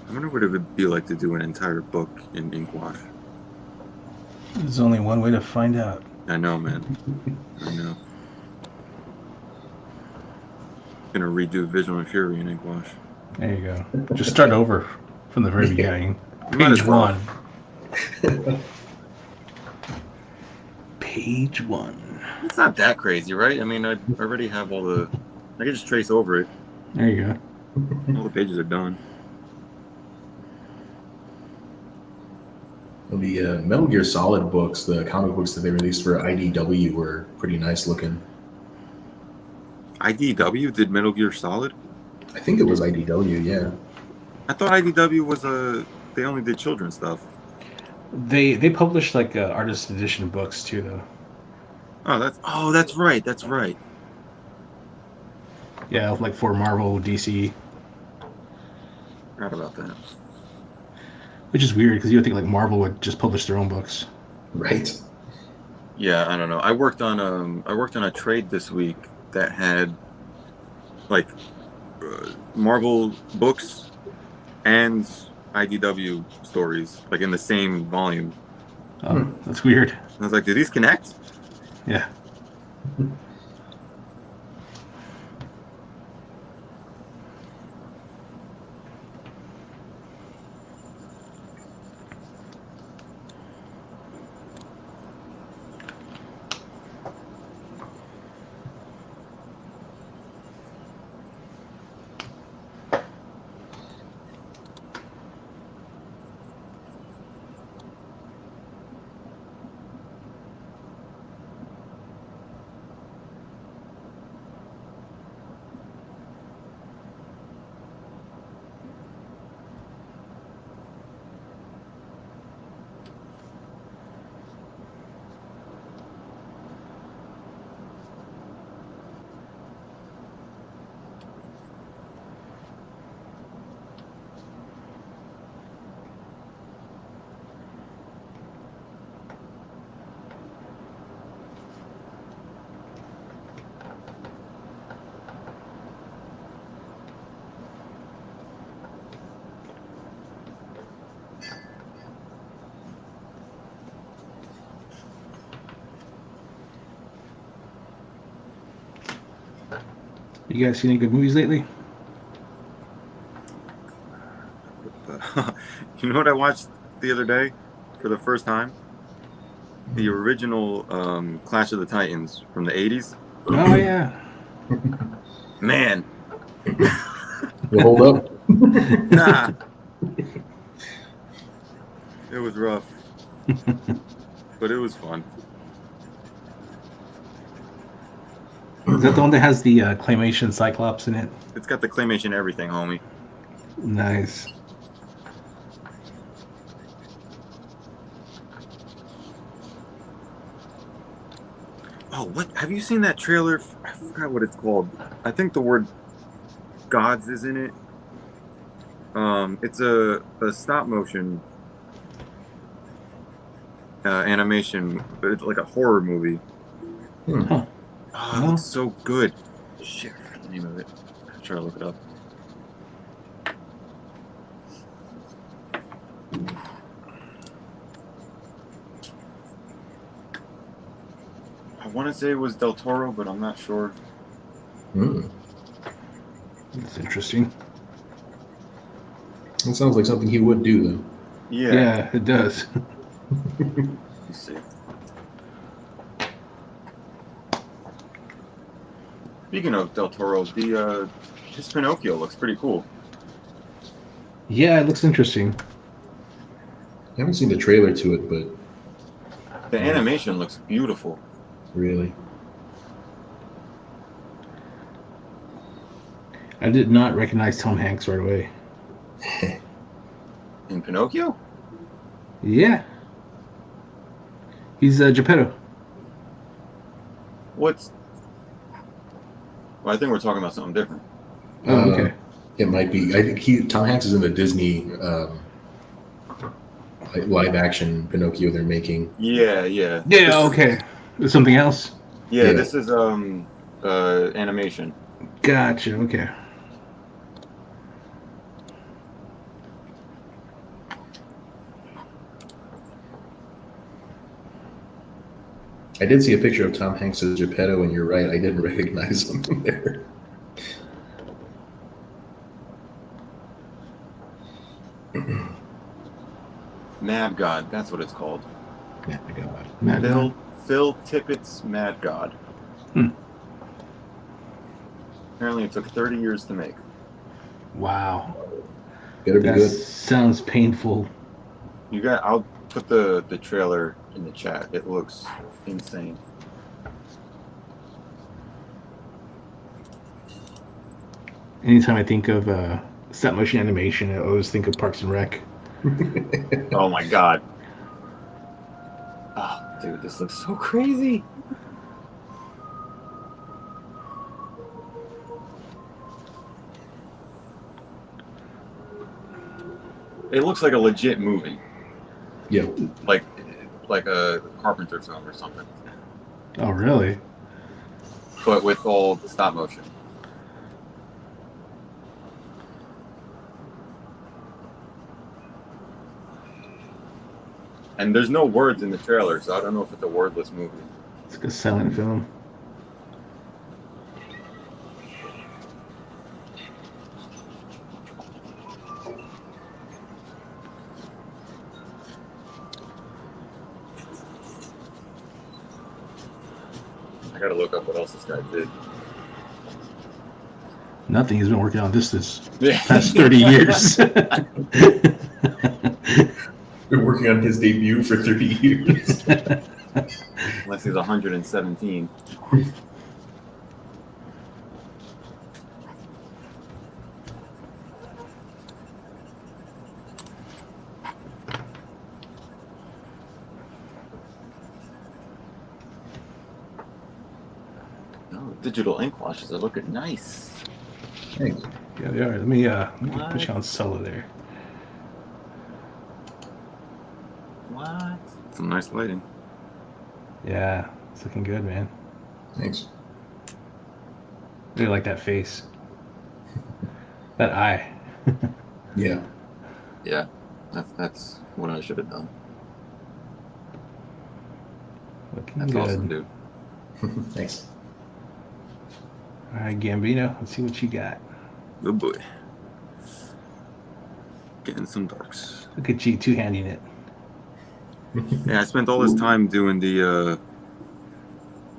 I wonder what it would be like to do an entire book in Inkwash. There's only one way to find out. I know, man. I know. Gonna redo Vigilant Fury in Inkwash. There you go. Just start over from the very beginning. Might as Page well. 1. Page 1. It's not that crazy, right? I mean, I already have all the... I can just trace over it. There you go. All the pages are done. Well, the Metal Gear Solid books, the comic books that they released for IDW were pretty nice looking. IDW did Metal Gear Solid? I think it was IDW, yeah. I thought IDW was they only did children's stuff. They published like artist edition books too, though. Oh, that's right. That's right. Yeah, like for Marvel, DC. Forgot about that. Which is weird because you would think like Marvel would just publish their own books. Right. Yeah, I don't know. I worked on a trade this week that had like Marvel books and IDW stories like in the same volume. Oh, that's weird. I was like, do these connect? Yeah. You guys seen any good movies lately? You know what I watched the other day for the first time? The original Clash of the Titans from the 80s. Oh yeah. Man, You hold up. nah. It was rough, but it was fun. Is that the one that has the claymation Cyclops in it? It's got the claymation everything, homie. Nice. Oh, what? Have you seen that trailer? I forgot what it's called. I think the word gods is in it. It's a stop motion animation, but it's like a horror movie. Huh. Oh, it looks so good. Shit, I forgot the name of it. I'll try to look it up. I want to say it was Del Toro, but I'm not sure. That's interesting. It sounds like something he would do, though. Yeah, it does. Let's see. Speaking of Del Toro, his Pinocchio looks pretty cool. Yeah, it looks interesting. I haven't seen the trailer to it, but The animation looks beautiful. really. I did not recognize Tom Hanks right away. In Pinocchio? Yeah. He's Geppetto. What's... Well, I think we're talking about something different. Oh, okay. It might be. I think Tom Hanks is in the Disney live action Pinocchio they're making. Yeah. Yeah, This is- okay. There's something else? Yeah, Yeah. this is animation. Gotcha, okay. I did see a picture of Tom Hanks as Geppetto, and you're right. I didn't recognize him there. Mad God, that's what it's called. Yeah, I got that. Mad Phil Tippett's Mad God. Hmm. Apparently it took 30 years to make. Wow. Better be That good. sounds painful. I'll put the trailer in the chat. It looks insane. Anytime I think of stop motion animation, I always think of Parks and Rec. Oh my god. Oh, dude, this looks so crazy. it looks like a legit movie, Yeah. like a Carpenter film or something, Oh, really? but with all stop motion. And there's no words in the trailer, so I don't know if it's a wordless movie. It's like a silent film. I gotta look up what else this guy did. Nothing. He's been working on this Yeah. past 30 years. Been working on his debut for 30 years. Unless he's 117. Oh, digital inkwashes are looking nice. Thanks. Yeah, they are. Let me put you on solo there. What? Some nice lighting. Yeah, it's looking good, man. Thanks. Really like that face. That eye. Yeah. Yeah, that's what I should have done. Looking That's good. awesome, dude. Thanks. All right, Gambino, let's see what you got. Good boy. Getting some darks. Look at you two-handing it. Yeah, I spent all this time doing the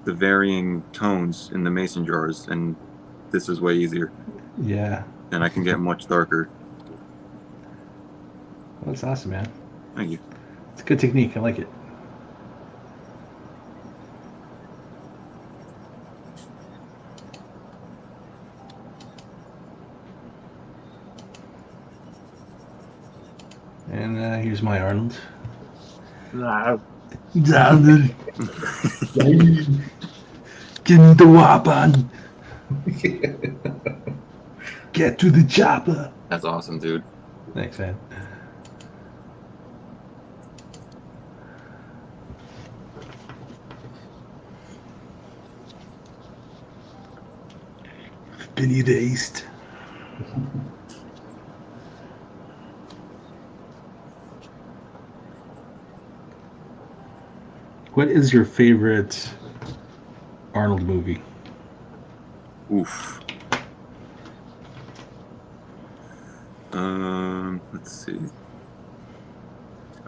varying tones in the mason jars, and this is way easier. Yeah. And I can get much darker. Well, that's awesome, man. Thank you. It's a good technique. I like it. And here's my Arnold. Down there. Get the weapon. Get to the chopper. That's awesome, dude. Thanks, man. Been erased. What is your favorite Arnold movie? Oof. Let's see.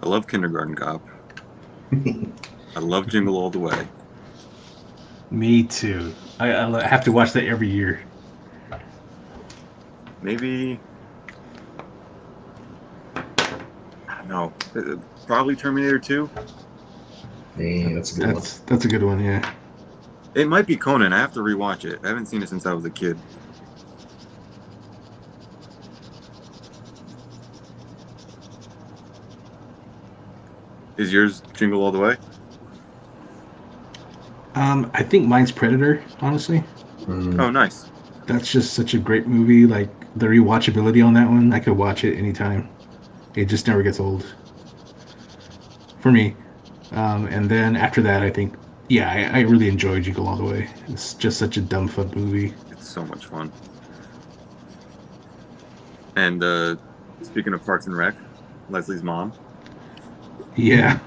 I love Kindergarten Cop. I love Jingle All the Way. Me too. I have to watch that every year. Maybe, I don't know. Probably Terminator 2. Hey, that's a good one. That's a good one, yeah. It might be Conan. I have to rewatch it. I haven't seen it since I was a kid. Is yours Jingle All the Way? I think mine's Predator, honestly. Oh, nice. That's just such a great movie. Like, the rewatchability on that one, I could watch it anytime. It just never gets old. For me. And then after that, I think, yeah, I really enjoy Jingle All the Way. It's just such a dumb fun movie. It's so much fun. And speaking of Parks and Rec, Leslie's mom. Yeah.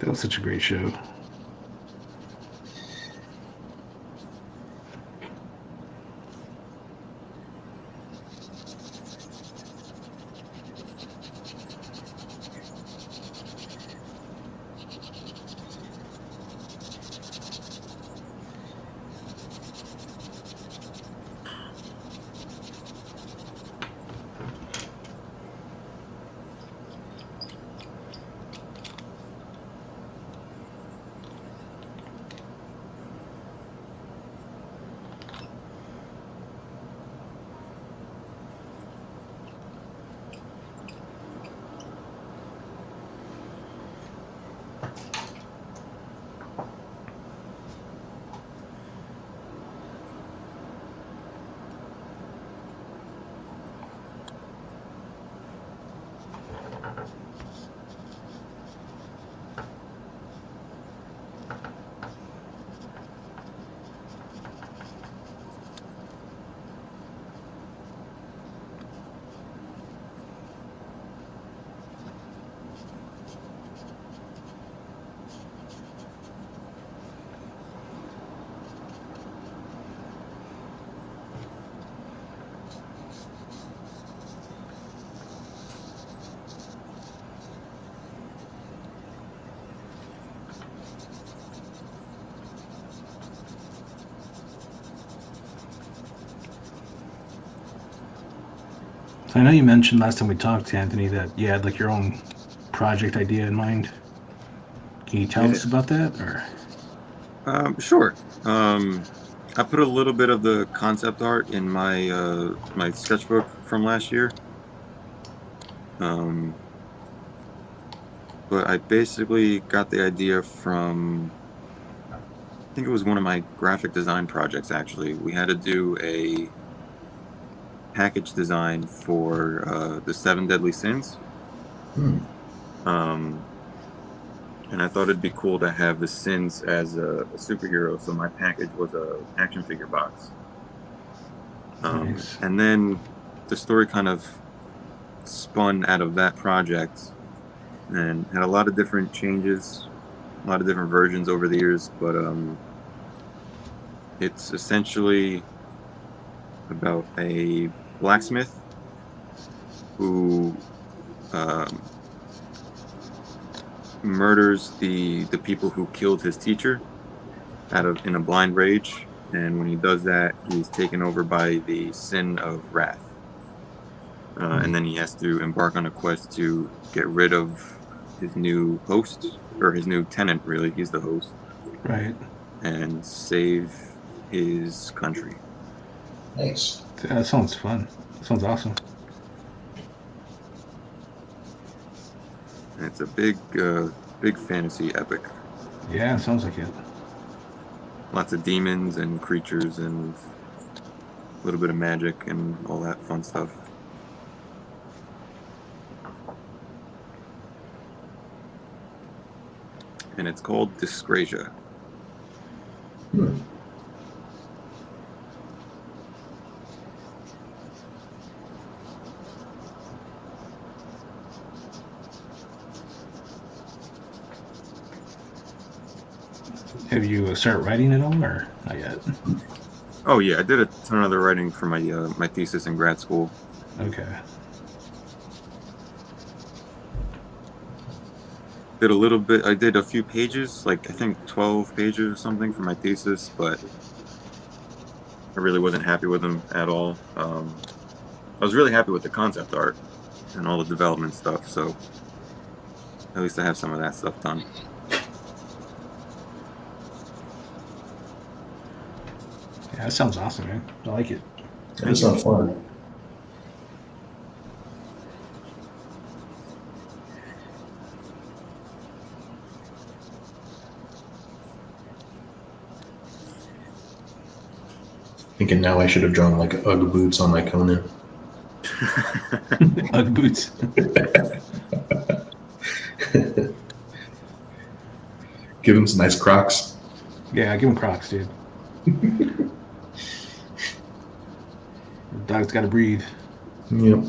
That was such a great show. So I know you mentioned last time we talked, Anthony, that you had like your own project idea in mind. Can you tell Yeah. us about that, or? Sure. I put a little bit of the concept art in my sketchbook from last year. Um, but I basically got the idea from, I think it was one of my graphic design projects, actually. We had to do a package design for the Seven Deadly Sins. Hmm. And I thought it'd be cool to have the Sins as a superhero, so my package was a action figure box. Nice. And then the story kind of spun out of that project and had a lot of different changes, a lot of different versions over the years, but it's essentially about a blacksmith who murders the people who killed his teacher in a blind rage, and when he does that, he's taken over by the sin of wrath. And then he has to embark on a quest to get rid of his new host, or his new tenant, really. He's the host, Right. and save his country. Nice. That sounds fun. That sounds awesome. And it's a big fantasy epic. Yeah, it sounds like it. Lots of demons and creatures and a little bit of magic and all that fun stuff. And it's called Disgracia. Hmm. Have you started writing at all, or not yet? Oh yeah, I did a ton of the writing for my my thesis in grad school. Okay. Did a little bit. I did a few pages, like I think 12 pages or something for my thesis, but I really wasn't happy with them at all. I was really happy with the concept art and all the development stuff, so at least I have some of that stuff done. Yeah, that sounds awesome, man. I like it. That sounds fun. Thinking now I should have drawn like Ugg boots on my Conan. Ugg boots. Give him some nice Crocs. Yeah, give him Crocs, dude. Dog's got to breathe. Yep.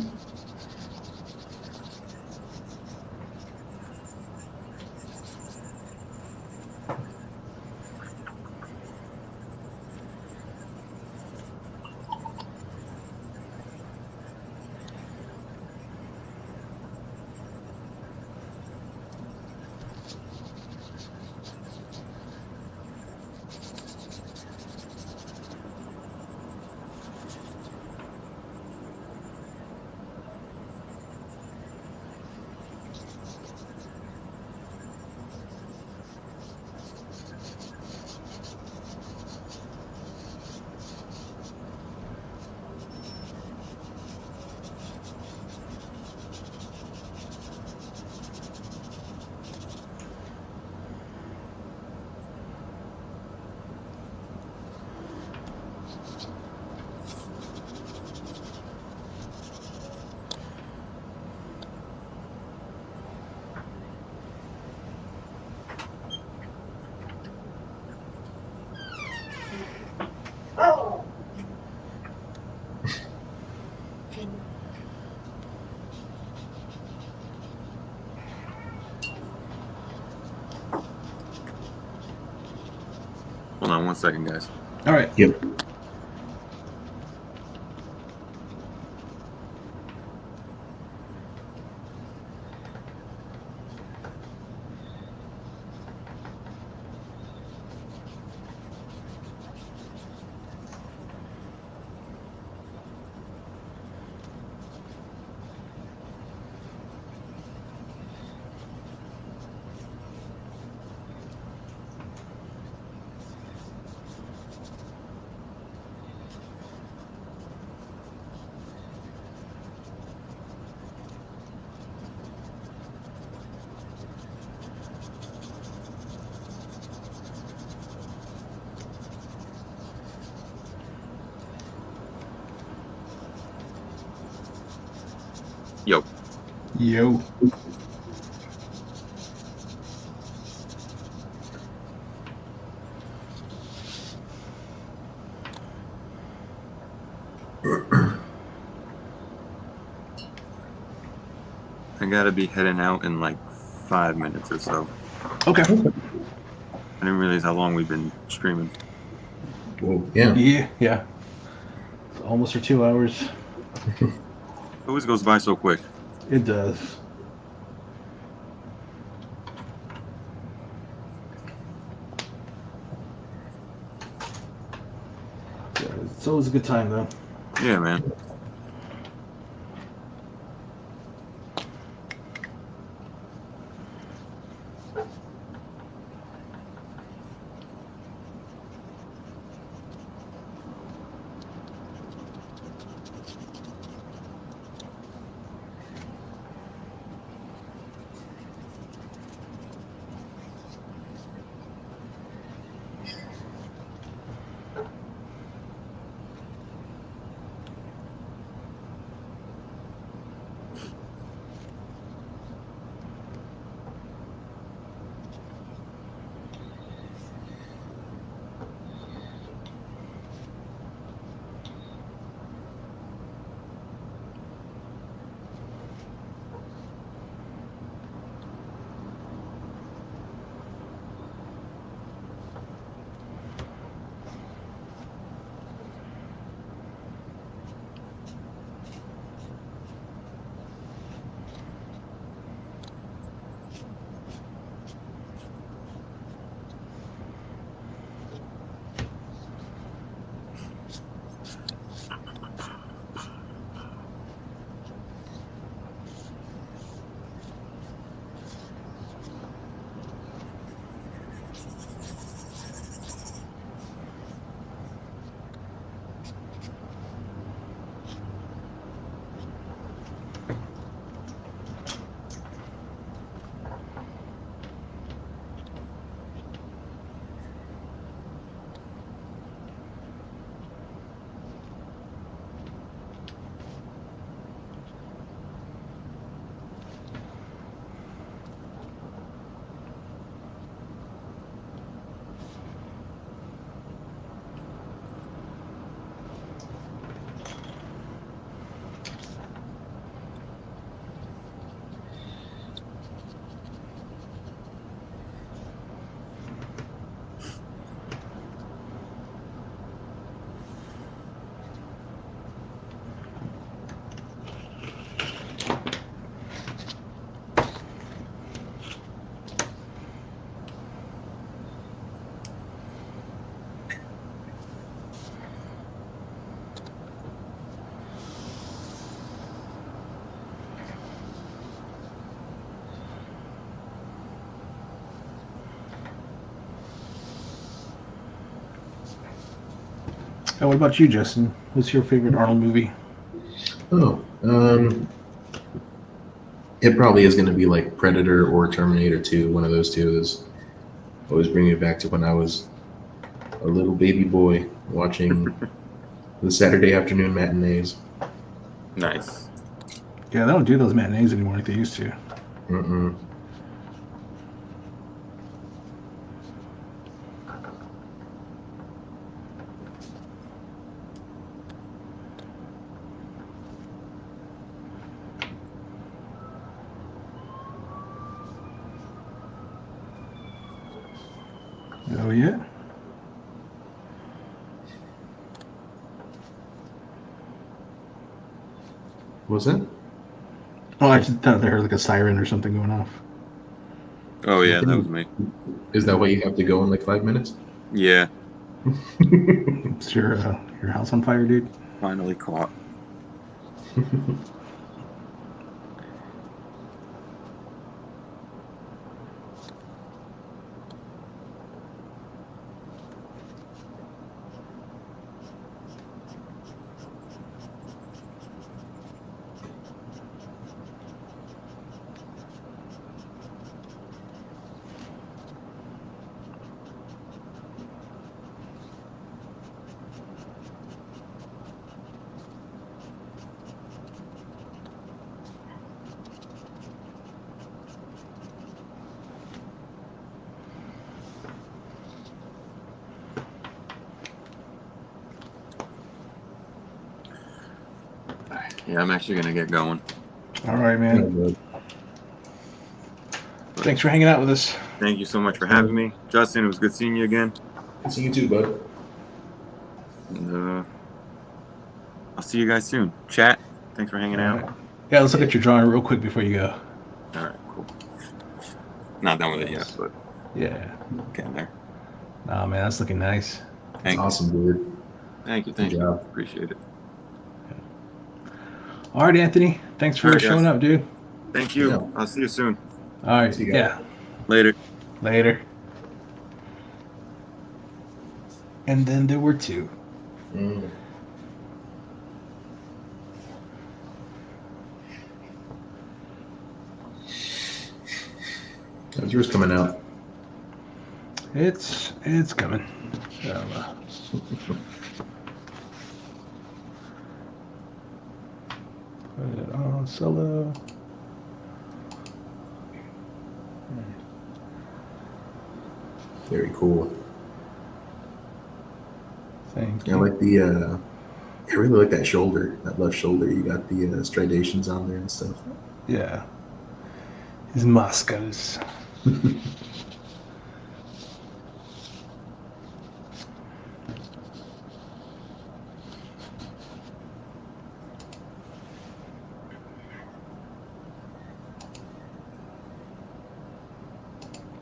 Hold on 1 second, guys. All right. Yep. Yo. Yo. I gotta be heading out in like 5 minutes or so. Okay. I didn't realize how long we've been streaming. Well, yeah. Yeah. Almost for 2 hours. It always goes by so quick. It does. Yeah, it's always a good time, though. Yeah, man. What about you, Justin? What's your favorite Arnold movie? Oh, it probably is going to be like Predator or Terminator 2. One of those two is always bringing me back to when I was a little baby boy watching the Saturday afternoon matinees. Nice. Yeah, they don't do those matinees anymore like they used to. Mm-mm. Oh, yeah? Was that? Oh, I just thought I heard like a siren or something going off. Oh, yeah, that was me. Is that why you have to go in like 5 minutes? Yeah, Is your house on fire, dude? finally caught. Yeah, I'm actually gonna get going. All right, man. Yeah, Thanks for hanging out with us. Thank you so much for having me, Justin. It was good seeing you again. good seeing you too, bud. And, I'll see you guys soon. Chat. Thanks for hanging All out. right. Yeah, let's look at your drawing real quick before you go. All right, cool. Not done with it yet, but Yeah. getting there. Oh man, that's looking nice. Thank you. Awesome, dude. Thank you. Good You. job. Appreciate it. All right, Anthony. Thanks for All right, showing guys. up, dude. Thank you. Yeah. I'll see you soon. All right. See you Yeah. guys. Later. Later. And then there were two. Mm. How's yours coming out? It's coming. Put it on solo. Very cool. Thank I you. like the. I really like that shoulder, that left shoulder. You got the striations on there and stuff. Yeah. His muscles.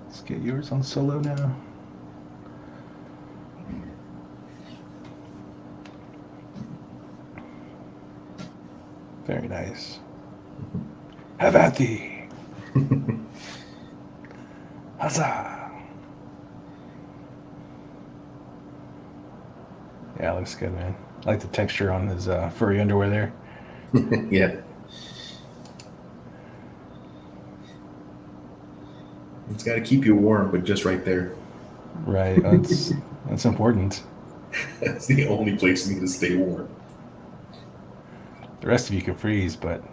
Let's get yours on solo now. Very nice. Have at thee. Huzzah! Yeah, looks good, man. I like the texture on his furry underwear there. Yeah. It's got to keep you warm, but just right there. Right, that's important. That's the only place you need to stay warm. The rest of you can freeze, but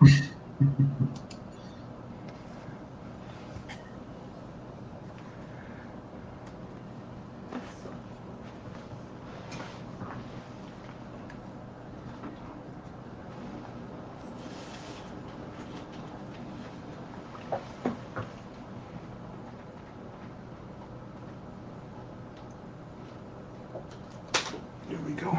here we go.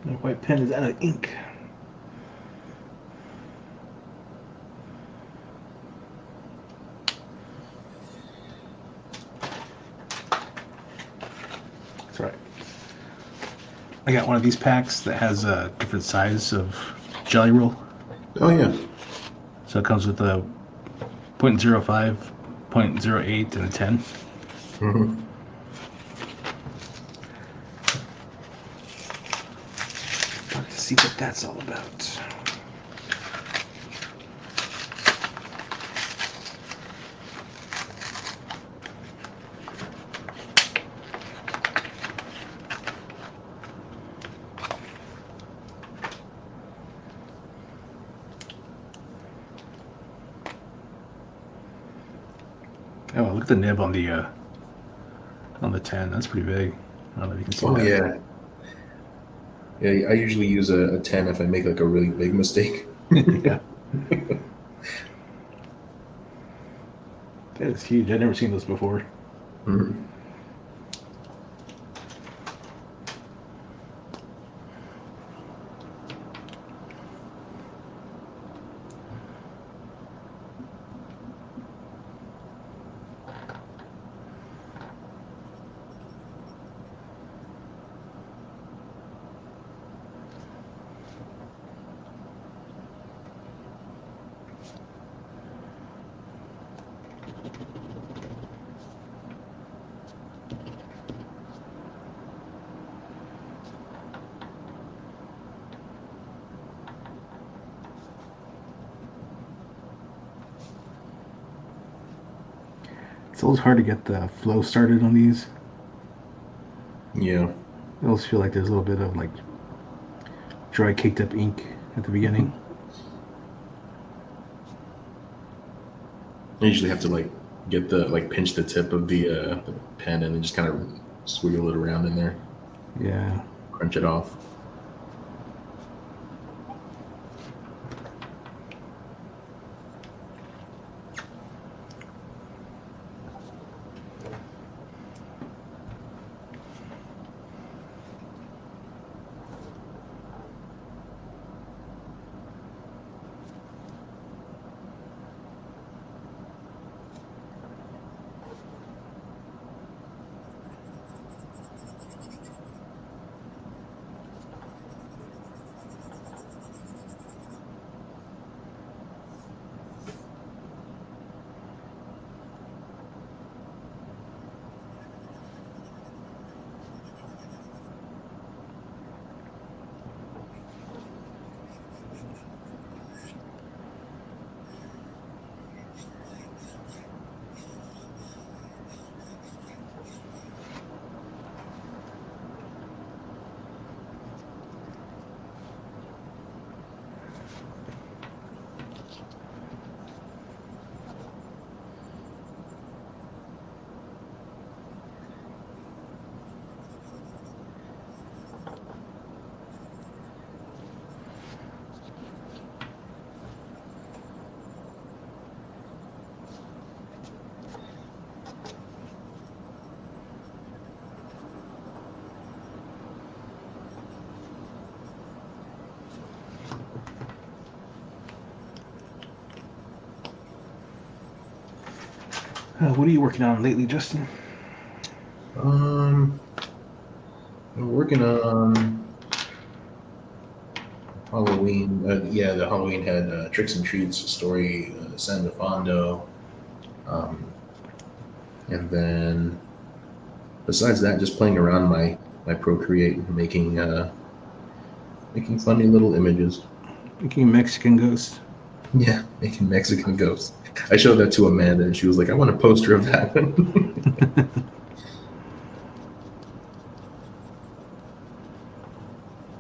My white pen is out of ink. That's right. I got one of these packs that has a different size of jelly roll. Oh yeah. So it comes with a 0.05, 0.08, and a 10. Mm-hmm. Let's see what that's all about. Oh, look at the nib on the 10. That's pretty big. I don't know if you can see Oh that. yeah. Yeah, I usually use a 10 if I make like a really big mistake. Yeah. That is huge. I've never seen those before. Mhm. It's always hard to get the flow started on these. Yeah. I always feel like there's a little bit of like dry caked up ink at the beginning. I usually have to like get the pinch the tip of the pen and then just kind of swiggle it around in there, Yeah. crunch it off. What are you working on lately, Justin? I'm working on Halloween. Yeah, the Halloween had Tricks and Treats story, San de Fondo. And then besides that, just playing around my Procreate and making funny little images. Making Mexican ghosts. Yeah, making Mexican ghosts. I showed that to Amanda and she was like, I want a poster of that one.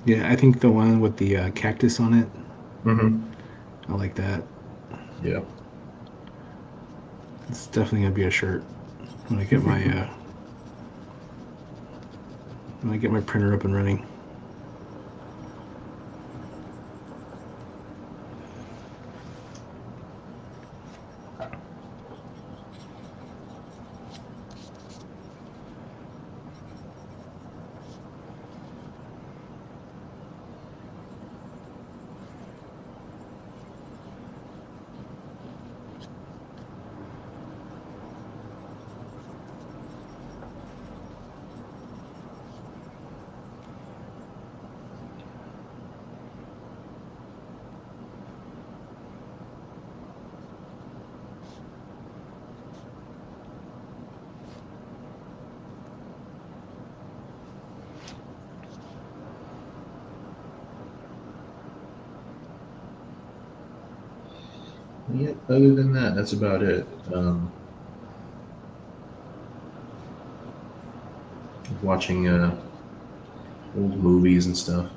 Yeah, I think the one with the cactus on it. Mm-hmm. I like that. Yeah. It's definitely gonna be a shirt when I get my printer up and running. Yeah, other than that, that's about it. Watching old movies and stuff.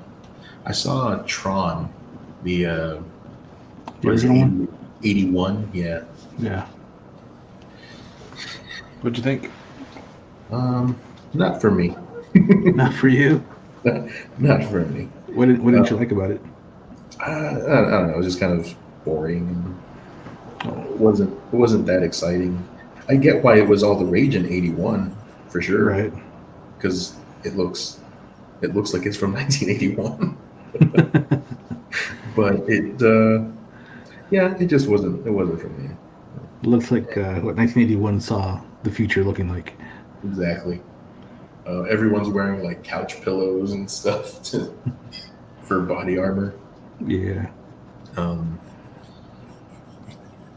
I saw Tron, the what is it, original one? 81? Yeah. Yeah. What'd you think? Not for me. Not for you. Not for me. What didn't you like about it? I don't know. It was just kind of boring and it wasn't that exciting. I get why it was all the rage in 81 for sure. Right. Because it looks like it's from 1981. But it just wasn't for me. It looks like what 1981 saw the future looking like. Exactly. Everyone's wearing like couch pillows and stuff for body armor. Yeah.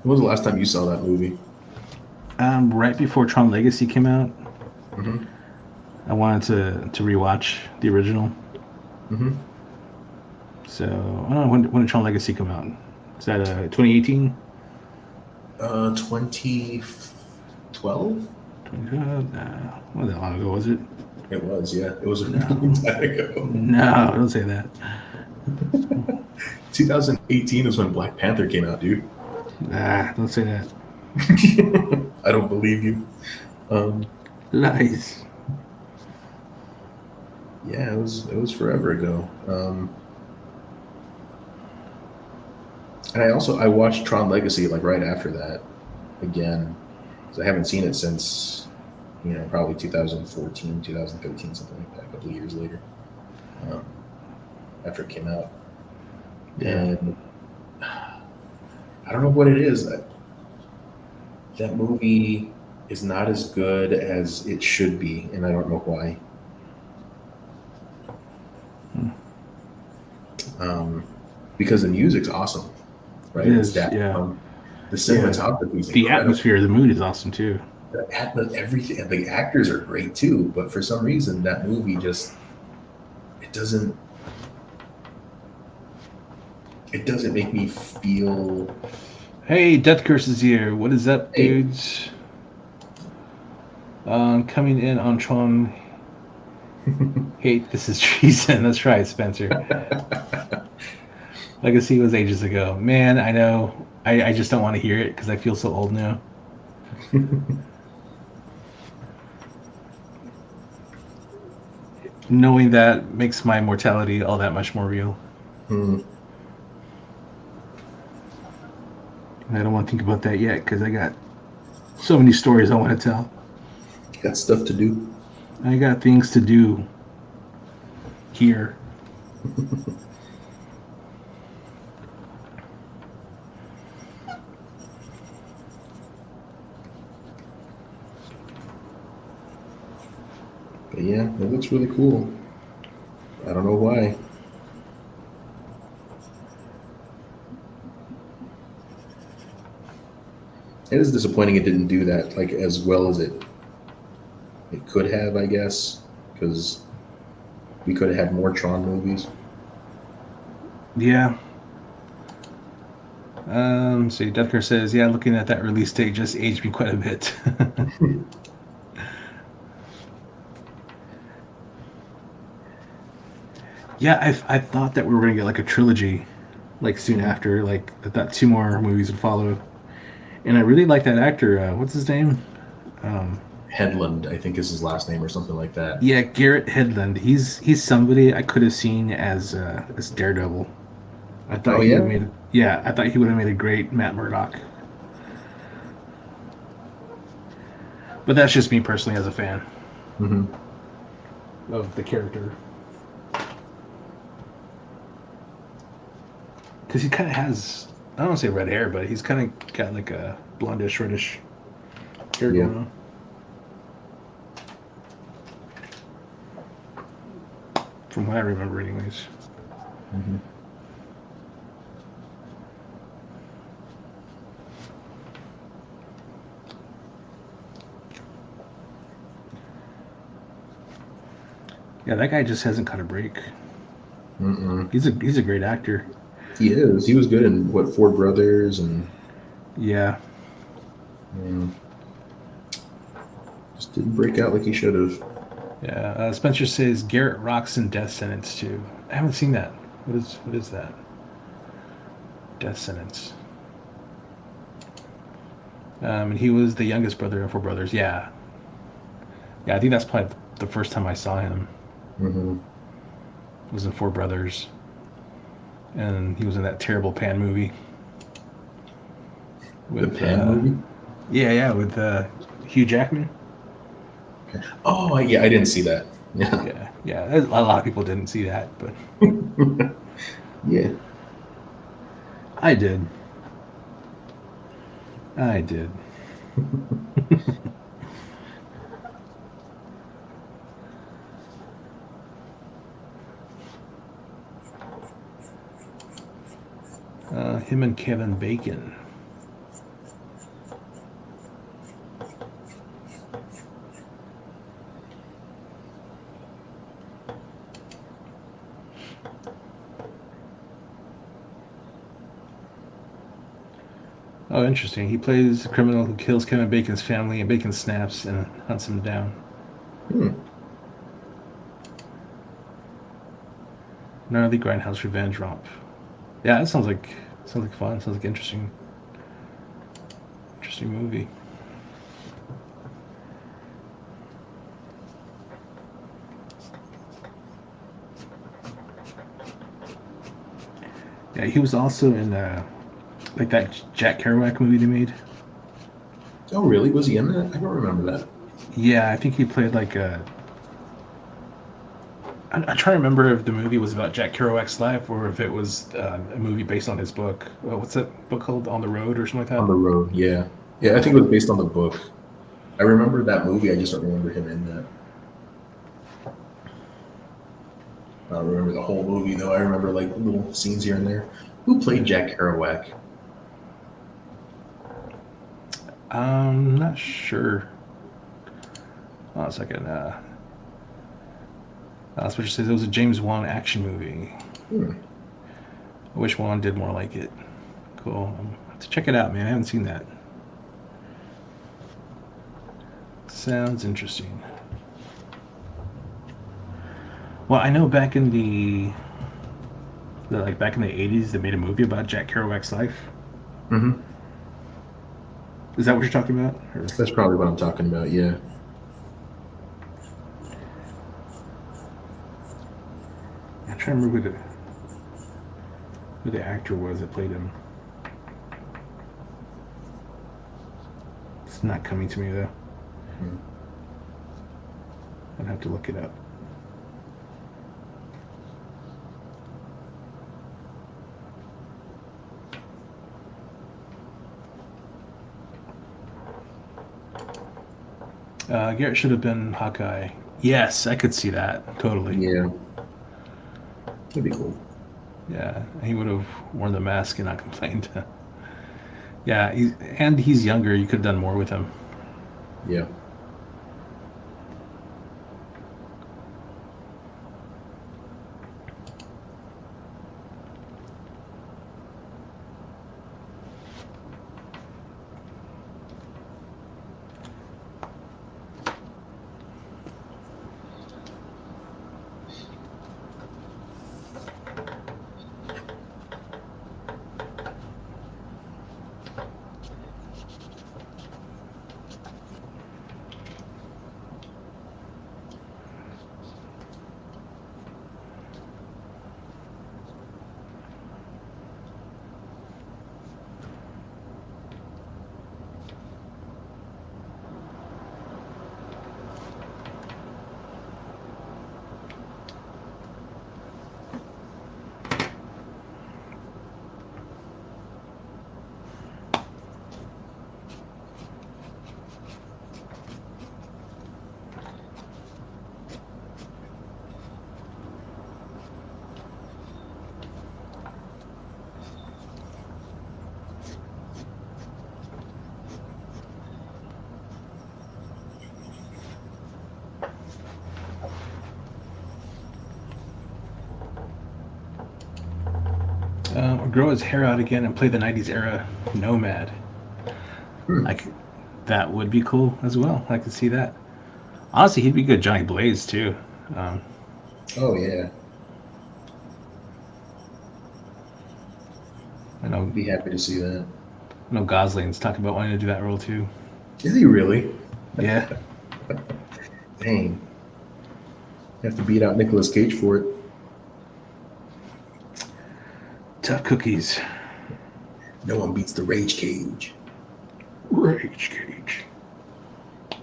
When was the last time you saw that movie? Right before Tron Legacy came out. Mm-hmm. I wanted to rewatch the original. Mm-hmm. So I don't know when did Tron Legacy come out? Is that 2018? 2015, 2012. What that long ago was it? It was, yeah. It was a No. long time ago. No, don't say that. 2018 is when Black Panther came out, dude. Don't say that. I don't believe you. Lies. Yeah, it was forever ago. And I watched Tron Legacy like right after that again, because I haven't seen it since probably 2014, 2013, something like that. A couple of years later, um, after it came out. Yeah. And I don't know what it is. That movie is not as good as it should be, and I don't know why. Because the music's awesome, right? It It's is, that yeah. the cinematography is The incredible. atmosphere, the mood is awesome too. Everything, and the actors are great too. But for some reason, that movie just it doesn't make me feel. Hey, Death Curse is here. What is up, dudes? Coming in on Tron. Hate, this is treason. That's right, Spencer. Legacy was ages ago. Man, I know. I just don't want to hear it because I feel so old now. Knowing that makes my mortality all that much more real. I don't want to think about that yet because I got so many stories I want to tell. Got stuff to do. I got things to do here. But yeah, it looks really cool. I don't know why. It is disappointing it didn't do that like as well as it could have, I guess, because we could have had more Tron movies. Yeah. See, Deathcare says, yeah, looking at that release date just aged me quite a bit. Yeah, I thought that we were gonna get like a trilogy, like soon after. Like I thought 2 more movies would follow, and I really like that actor. What's his name? Headland, I think is his last name or something like that. Yeah, Garrett Hedlund. He's somebody I could have seen as Daredevil. I thought he would have made. Yeah, I thought he would have made a great Matt Murdock. But that's just me personally as a fan of the character. Because he kind of has, I don't want to say red hair, but he's kind of got like a blondish, reddish hair going on. From what I remember, anyways. Yeah, that guy just hasn't caught a break. He's a great actor. He is. He was good in Four Brothers and yeah. Just didn't break out like he should have. Yeah. Spencer says Garrett rocks in Death Sentence too. I haven't seen that. What is that? Death Sentence. And he was the youngest brother in Four Brothers. Yeah. Yeah, I think that's probably the first time I saw him. It was in Four Brothers. And he was in that terrible Pan movie. The Pan movie? Yeah, with Hugh Jackman. Oh, yeah, I didn't see that. Yeah. A lot of people didn't see that, but yeah, I did. Him and Kevin Bacon. Oh, interesting. He plays a criminal who kills Kevin Bacon's family, and Bacon snaps and hunts him down. Gnarly Grindhouse Revenge Romp. Yeah, that sounds like fun. Sounds like interesting movie. Yeah, he was also in like that Jack Kerouac movie they made. Oh, really? Was he in that? I don't remember that. Yeah, I think he played like a. I'm trying to remember if the movie was about Jack Kerouac's life or if it was a movie based on his book. What's that book called? On the Road or something like that? On the Road, yeah. Yeah, I think it was based on the book. I remember that movie, I just don't remember him in that. I don't remember the whole movie, though. I remember, like, little scenes here and there. Who played Jack Kerouac? I'm not sure. Hold on a second. That's what you said. It was a James Wan action movie. I wish Wan did more like it. Cool. I'll have to check it out, man. I haven't seen that. Sounds interesting. Well, I know back in the back in the 80s, they made a movie about Jack Kerouac's life. Mm-hmm. Is that what you're talking about? Or? That's probably what I'm talking about, yeah. I'm trying to remember who the actor was that played him. It's not coming to me, though. I'd have to look it up. Garrett should have been Hawkeye. Yes, I could see that. Totally. Yeah. That'd be cool. Yeah, he would have worn the mask and not complained. Yeah, he's younger. You could have done more with him. Yeah. Or grow his hair out again and play the 90s era Nomad. That would be cool as well. I could see that. Honestly, he'd be good Johnny Blaze too. Oh, yeah. I know. Be happy to see that. I know Gosling's talking about wanting to do that role too. Is he really? Yeah. Dang. You have to beat out Nicolas Cage for it. Tough cookies. No one beats the Rage Cage. Rage Cage. I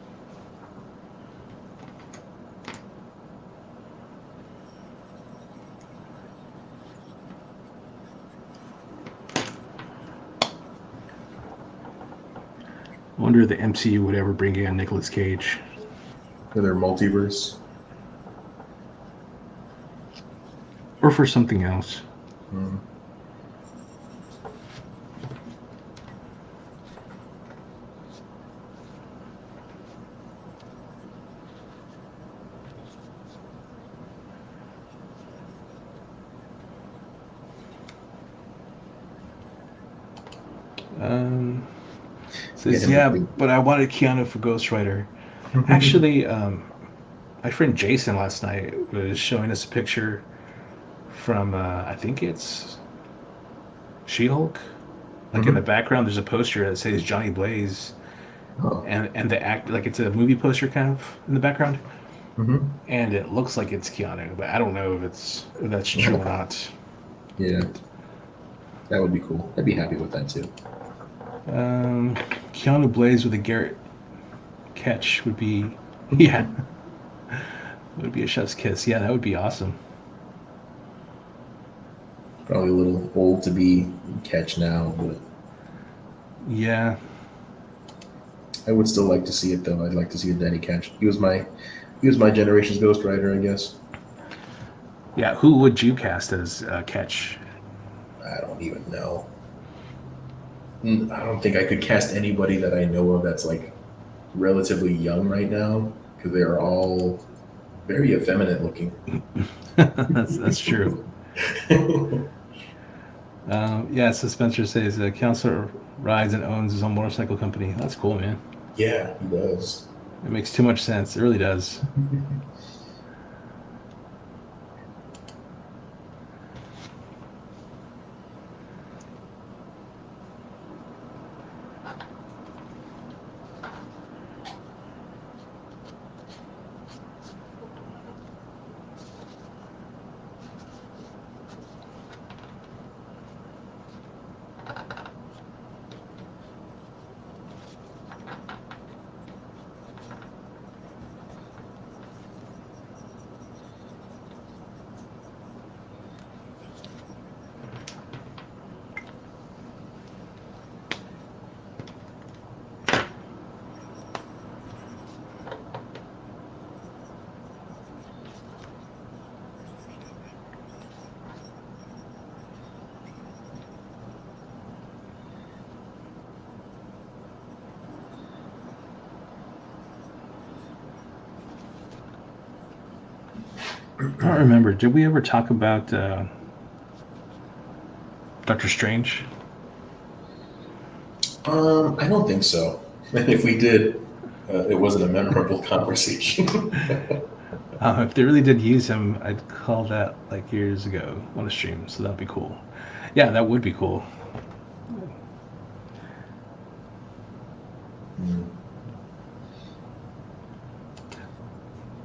wonder if the MCU would ever bring in Nicolas Cage. For their multiverse. Or for something else. Says, him to yeah, play. but I wanted Keanu for Ghost Rider. Actually, my friend Jason last night was showing us a picture from, I think it's She-Hulk. Like in the background, there's a poster that says Johnny Blaze, Oh. and the act like it's a movie poster kind of in the background, Mm-hmm. and it looks like it's Keanu, but I don't know if that's true or not. Yeah, that would be cool. I'd be happy with that too. Keanu Blaze with a Garrett catch would be, yeah, would be a chef's kiss. Yeah, that would be awesome. Probably a little old to be Catch now, but Yeah, I would still like to see it though. I'd like to see a Danny Catch. He was my generation's Ghost Rider, I guess. yeah. Who would you cast as Catch? I don't even know. I don't think I could cast anybody that I know of that's like relatively young right now because they are all very effeminate looking. That's true. Yeah, so Spencer says Counselor rides and owns his own motorcycle company. That's cool, man. Yeah, he does. It makes too much sense. It really does. I don't remember. Did we ever talk about Doctor Strange? I don't think so. And if we did, it wasn't a memorable conversation. If they really did use him, I'd call that like years ago on a stream, so that'd be cool. Yeah, that would be cool.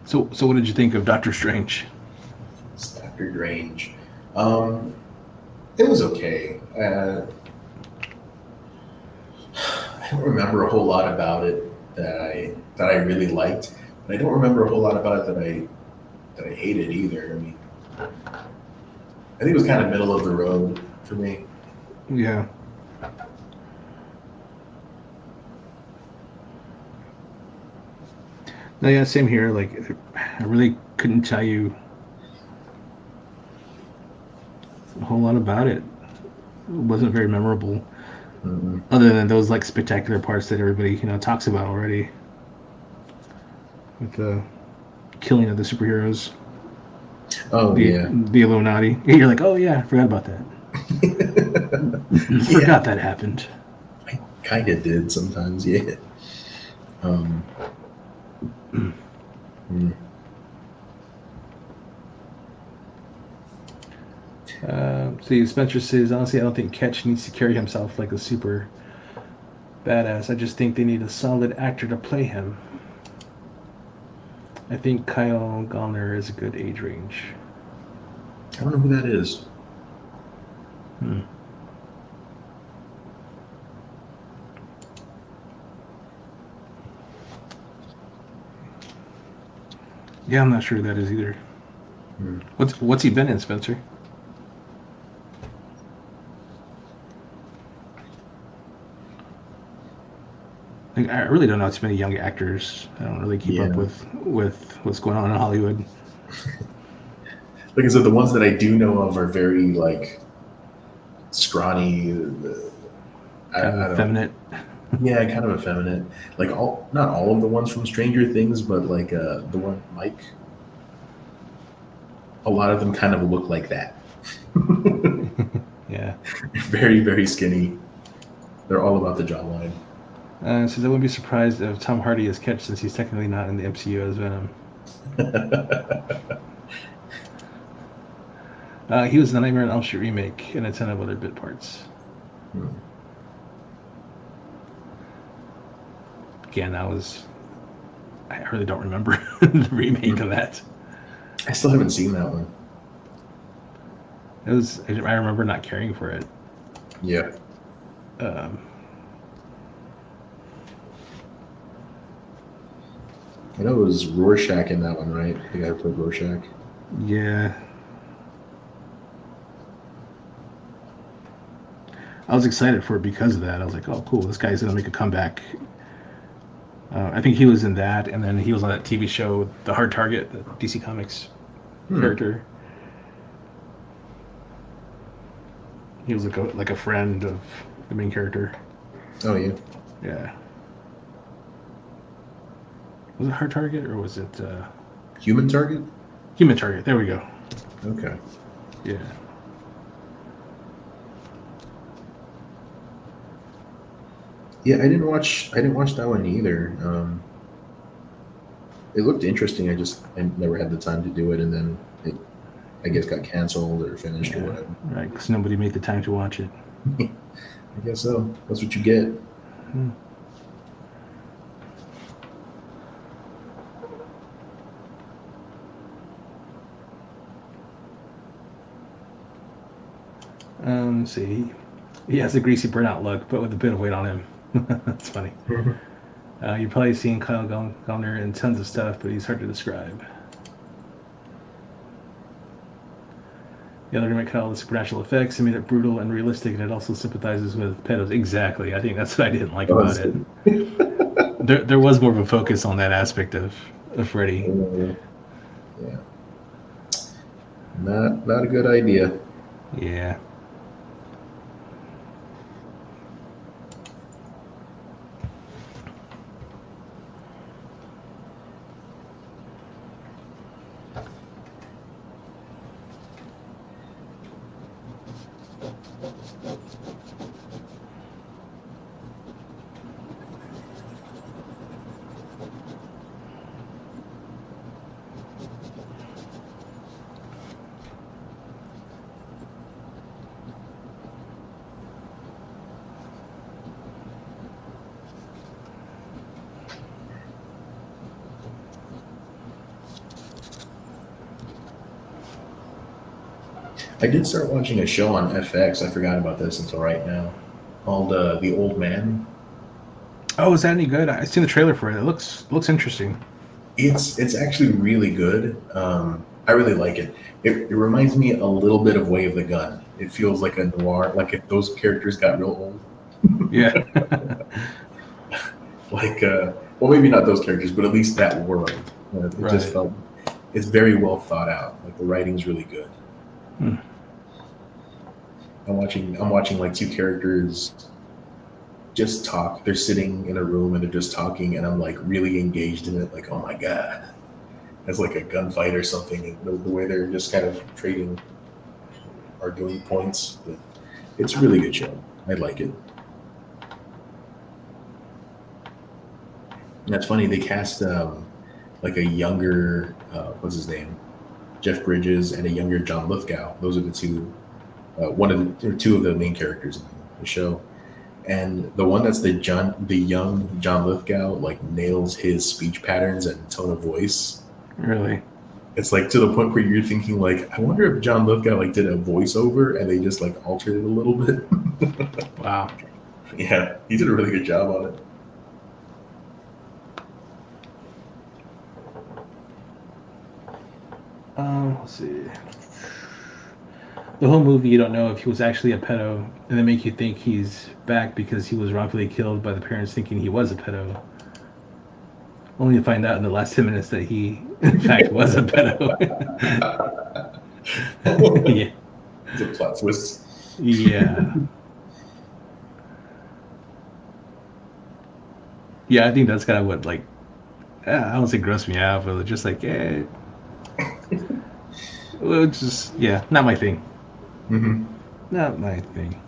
So what did you think of Doctor Strange? Dr. Strange. It was okay. I don't remember a whole lot about it that I really liked, but I don't remember a whole lot about it that I hated either. I mean, I think it was kind of middle of the road for me. Yeah. No, yeah, same here. Like, I really couldn't tell you a whole lot about it. It wasn't very memorable, other than those like spectacular parts that everybody talks about already, with the killing of the superheroes. Oh yeah, the Illuminati. You're like, oh yeah, I forgot about that. Forgot that happened. I kind of did sometimes, yeah. See, Spencer says, honestly, I don't think Ketch needs to carry himself like a super badass. I just think they need a solid actor to play him. I think Kyle Gallner is a good age range. I don't know who that is. Yeah, I'm not sure who that is either. What's he been in, Spencer? Like, I really don't know too many young actors. I don't really keep up with what's going on in Hollywood. Like I said, the ones that I do know of are very like scrawny, Kind of effeminate. Yeah, kind of effeminate. Like not all of the ones from Stranger Things, but like the one Mike. A lot of them kind of look like that. Yeah. Very, very skinny. They're all about the jawline. Says I wouldn't be surprised if Tom Hardy is Catch since he's technically not in the MCU as Venom. He was in the Nightmare on Elm Street remake and a ton of other bit parts. Again, I really don't remember the remake of that. I still haven't seen that one. I remember not caring for it. Yeah. I know it was Rorschach in that one, right? The guy who played Rorschach. Yeah. I was excited for it because of that. I was like, oh, cool, this guy's going to make a comeback. I think he was in that, and then he was on that TV show, The Hard Target, the DC Comics character. He was like a friend of the main character. Oh, yeah. Yeah. Was it Hard Target, or was it... Human Target? Human Target, there we go. Okay. Yeah. Yeah, I didn't watch that one either. It looked interesting. I never had the time to do it, and then it, I guess, got canceled or finished or whatever. Right, because nobody made the time to watch it. I guess so. That's what you get. Let's see. He has a greasy burnout look, but with a bit of weight on him. That's funny. You've probably seen Kyle Gallner in tons of stuff, but he's hard to describe. The other remake had all the supernatural effects and made it brutal and realistic, and it also sympathizes with pedos. Exactly. I think that's what I didn't like about it. There was more of a focus on that aspect of Freddy. Yeah. Not a good idea. Yeah. I did start watching a show on FX. I forgot about this until right now, called The Old Man. Oh, is that any good? I've seen the trailer for it. It looks interesting. It's actually really good. I really like it. It reminds me a little bit of Way of the Gun. It feels like a noir, like if those characters got real old. Yeah. Well, maybe not those characters, but at least that world. It Right. just felt, it's very well thought out. Like the writing's really good. I'm watching like two characters just talk. They're sitting in a room and they're just talking, and I'm like really engaged in it. Like, oh my god, it's like a gunfight or something. And the way they're just kind of trading, arguing points. But it's a really good show. I like it. And that's funny. They cast like a younger what's his name, Jeff Bridges, and a younger John Lithgow. Those are the two. Two of the main characters in the show, and the one that's the young John Lithgow like nails his speech patterns and tone of voice. Really? It's like to the point where you're thinking like, I wonder if John Lithgow like did a voiceover and they just like altered it a little bit. Wow. Yeah, he did a really good job on it. Let's see. The whole movie, you don't know if he was actually a pedo, and they make you think he's back because he was wrongfully killed by the parents thinking he was a pedo. Only to find out in the last 10 minutes that he, in fact, was a pedo. Yeah. It's a plot twist. Yeah. Yeah, I think that's kind of what, like, I don't say gross me out, but just like, well, it's just, yeah, not my thing. Mm-hmm. Not my thing.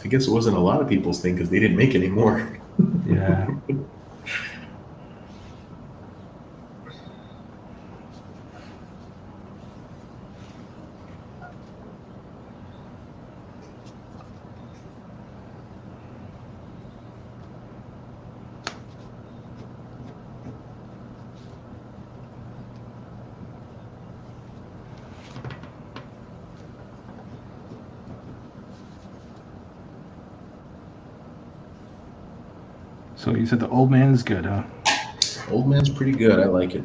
I guess it wasn't a lot of people's thing because they didn't make any more. Yeah. So you said The Old Man is good, huh? Old Man's pretty good. I like it.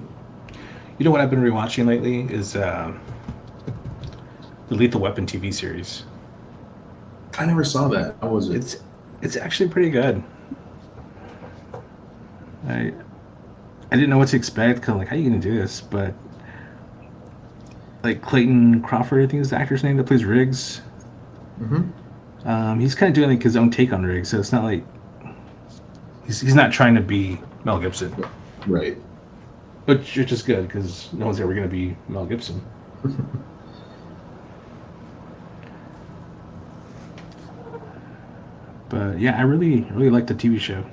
You know what I've been rewatching lately is the Lethal Weapon TV series. I never saw that. How was it? It's actually pretty good. I didn't know what to expect. Cause like, how are you gonna do this? But like Clayton Crawford, I think is the actor's name that plays Riggs. Mm-hmm. He's kind of doing like his own take on Riggs, so it's not like he's not trying to be Mel Gibson, Right. which is good because no one's ever gonna be Mel Gibson. But yeah, I really like the TV show.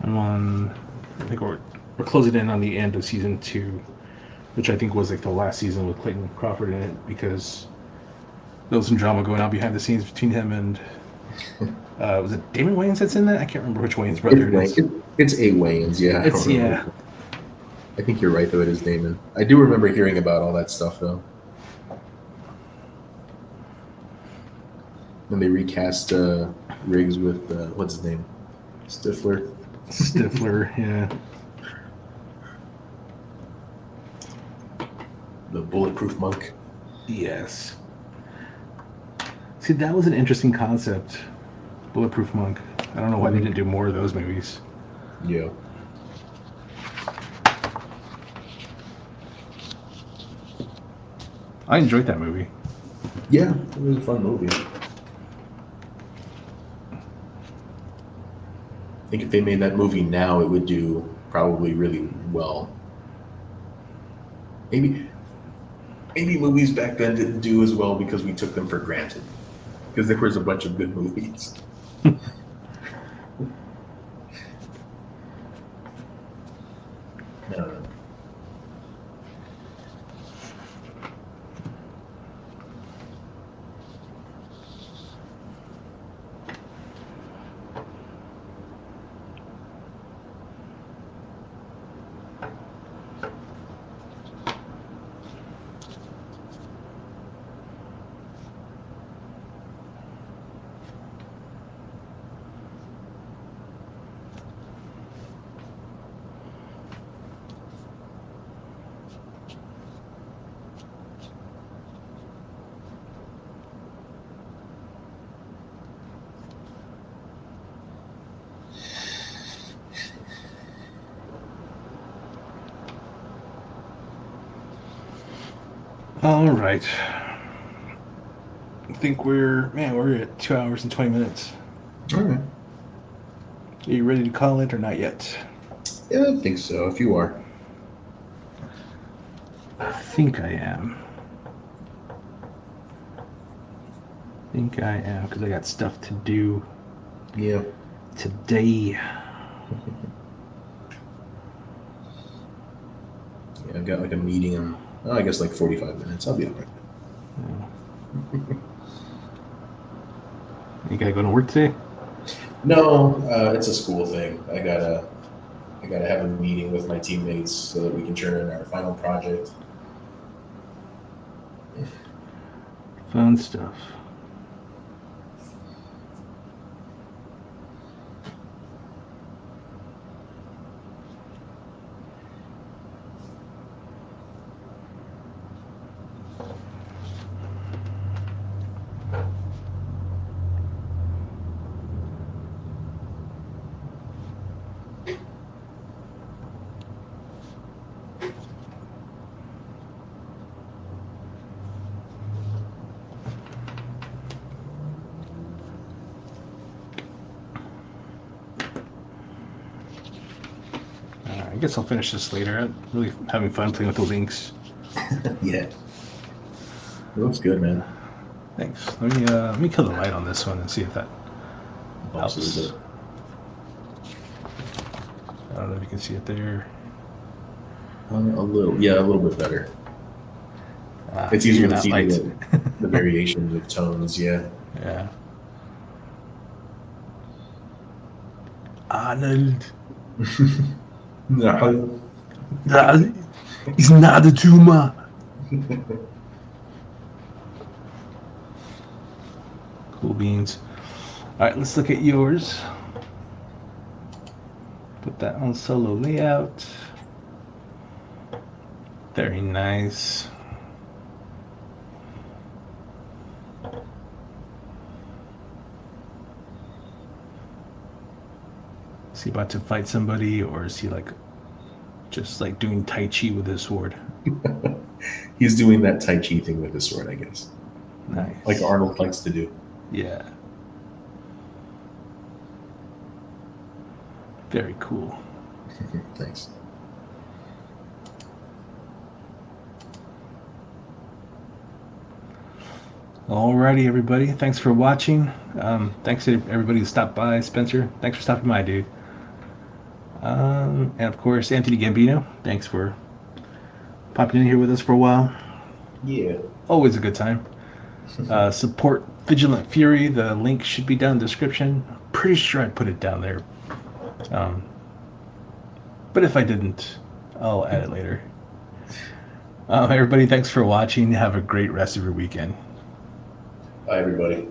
I'm on. I think we're closing in on the end of season 2, which I think was like the last season with Clayton Crawford in it because there was some drama going on behind the scenes between him and was it Damon Wayans that's in that? I can't remember which Wayans brother it is. It's A. Wayans, yeah. Yeah. I think you're right though. It is Damon. I do remember hearing about all that stuff though. When they recast Riggs with what's his name, Stifler. Stifler, yeah. The bulletproof monk. Yes. See, that was an interesting concept. Bulletproof Monk. I don't know why they didn't do more of those movies. Yeah. I enjoyed that movie. Yeah, it was a fun movie. I think if they made that movie now, it would do probably really well. Maybe movies back then didn't do as well because we took them for granted. Because there was a bunch of good movies. All right. I think we're at 2 hours and 20 minutes. All right. Are you ready to call it or not yet? Yeah, I think so, if you are. I think I am. Because I got stuff to do. Yeah. Today. Yeah, I've got like a meeting in, I guess like 45 minutes. I'll be all right. You gotta go to work today? No, it's a school thing. I gotta have a meeting with my teammates so that we can turn in our final project. Fun stuff. I guess I'll finish this later. I'm really having fun playing with those inks. Yeah. looks good, man. Thanks. Let me kill the light on this one and see if that helps. Absolutely. I don't know if you can see it there. A little bit better. It's easier to see the variations of tones. Yeah. Yeah. Arnold. No. That is not a tumor. Cool beans. All right, let's look at yours. Put that on solo layout. Very nice. Is he about to fight somebody, or is he just doing Tai Chi with his sword? He's doing that Tai Chi thing with his sword, I guess. Nice. Like Arnold likes to do. Yeah. Very cool. Thanks. Alrighty, everybody. Thanks for watching. Thanks to everybody who stopped by. Spencer, thanks for stopping by, dude. And of course, Anthony Gambino, thanks for popping in here with us for a while. Yeah. Always a good time. Support Vigilant Fury. The link should be down in the description. I'm pretty sure I put it down there. But if I didn't, I'll add it later. Everybody, thanks for watching. Have a great rest of your weekend. Bye, everybody.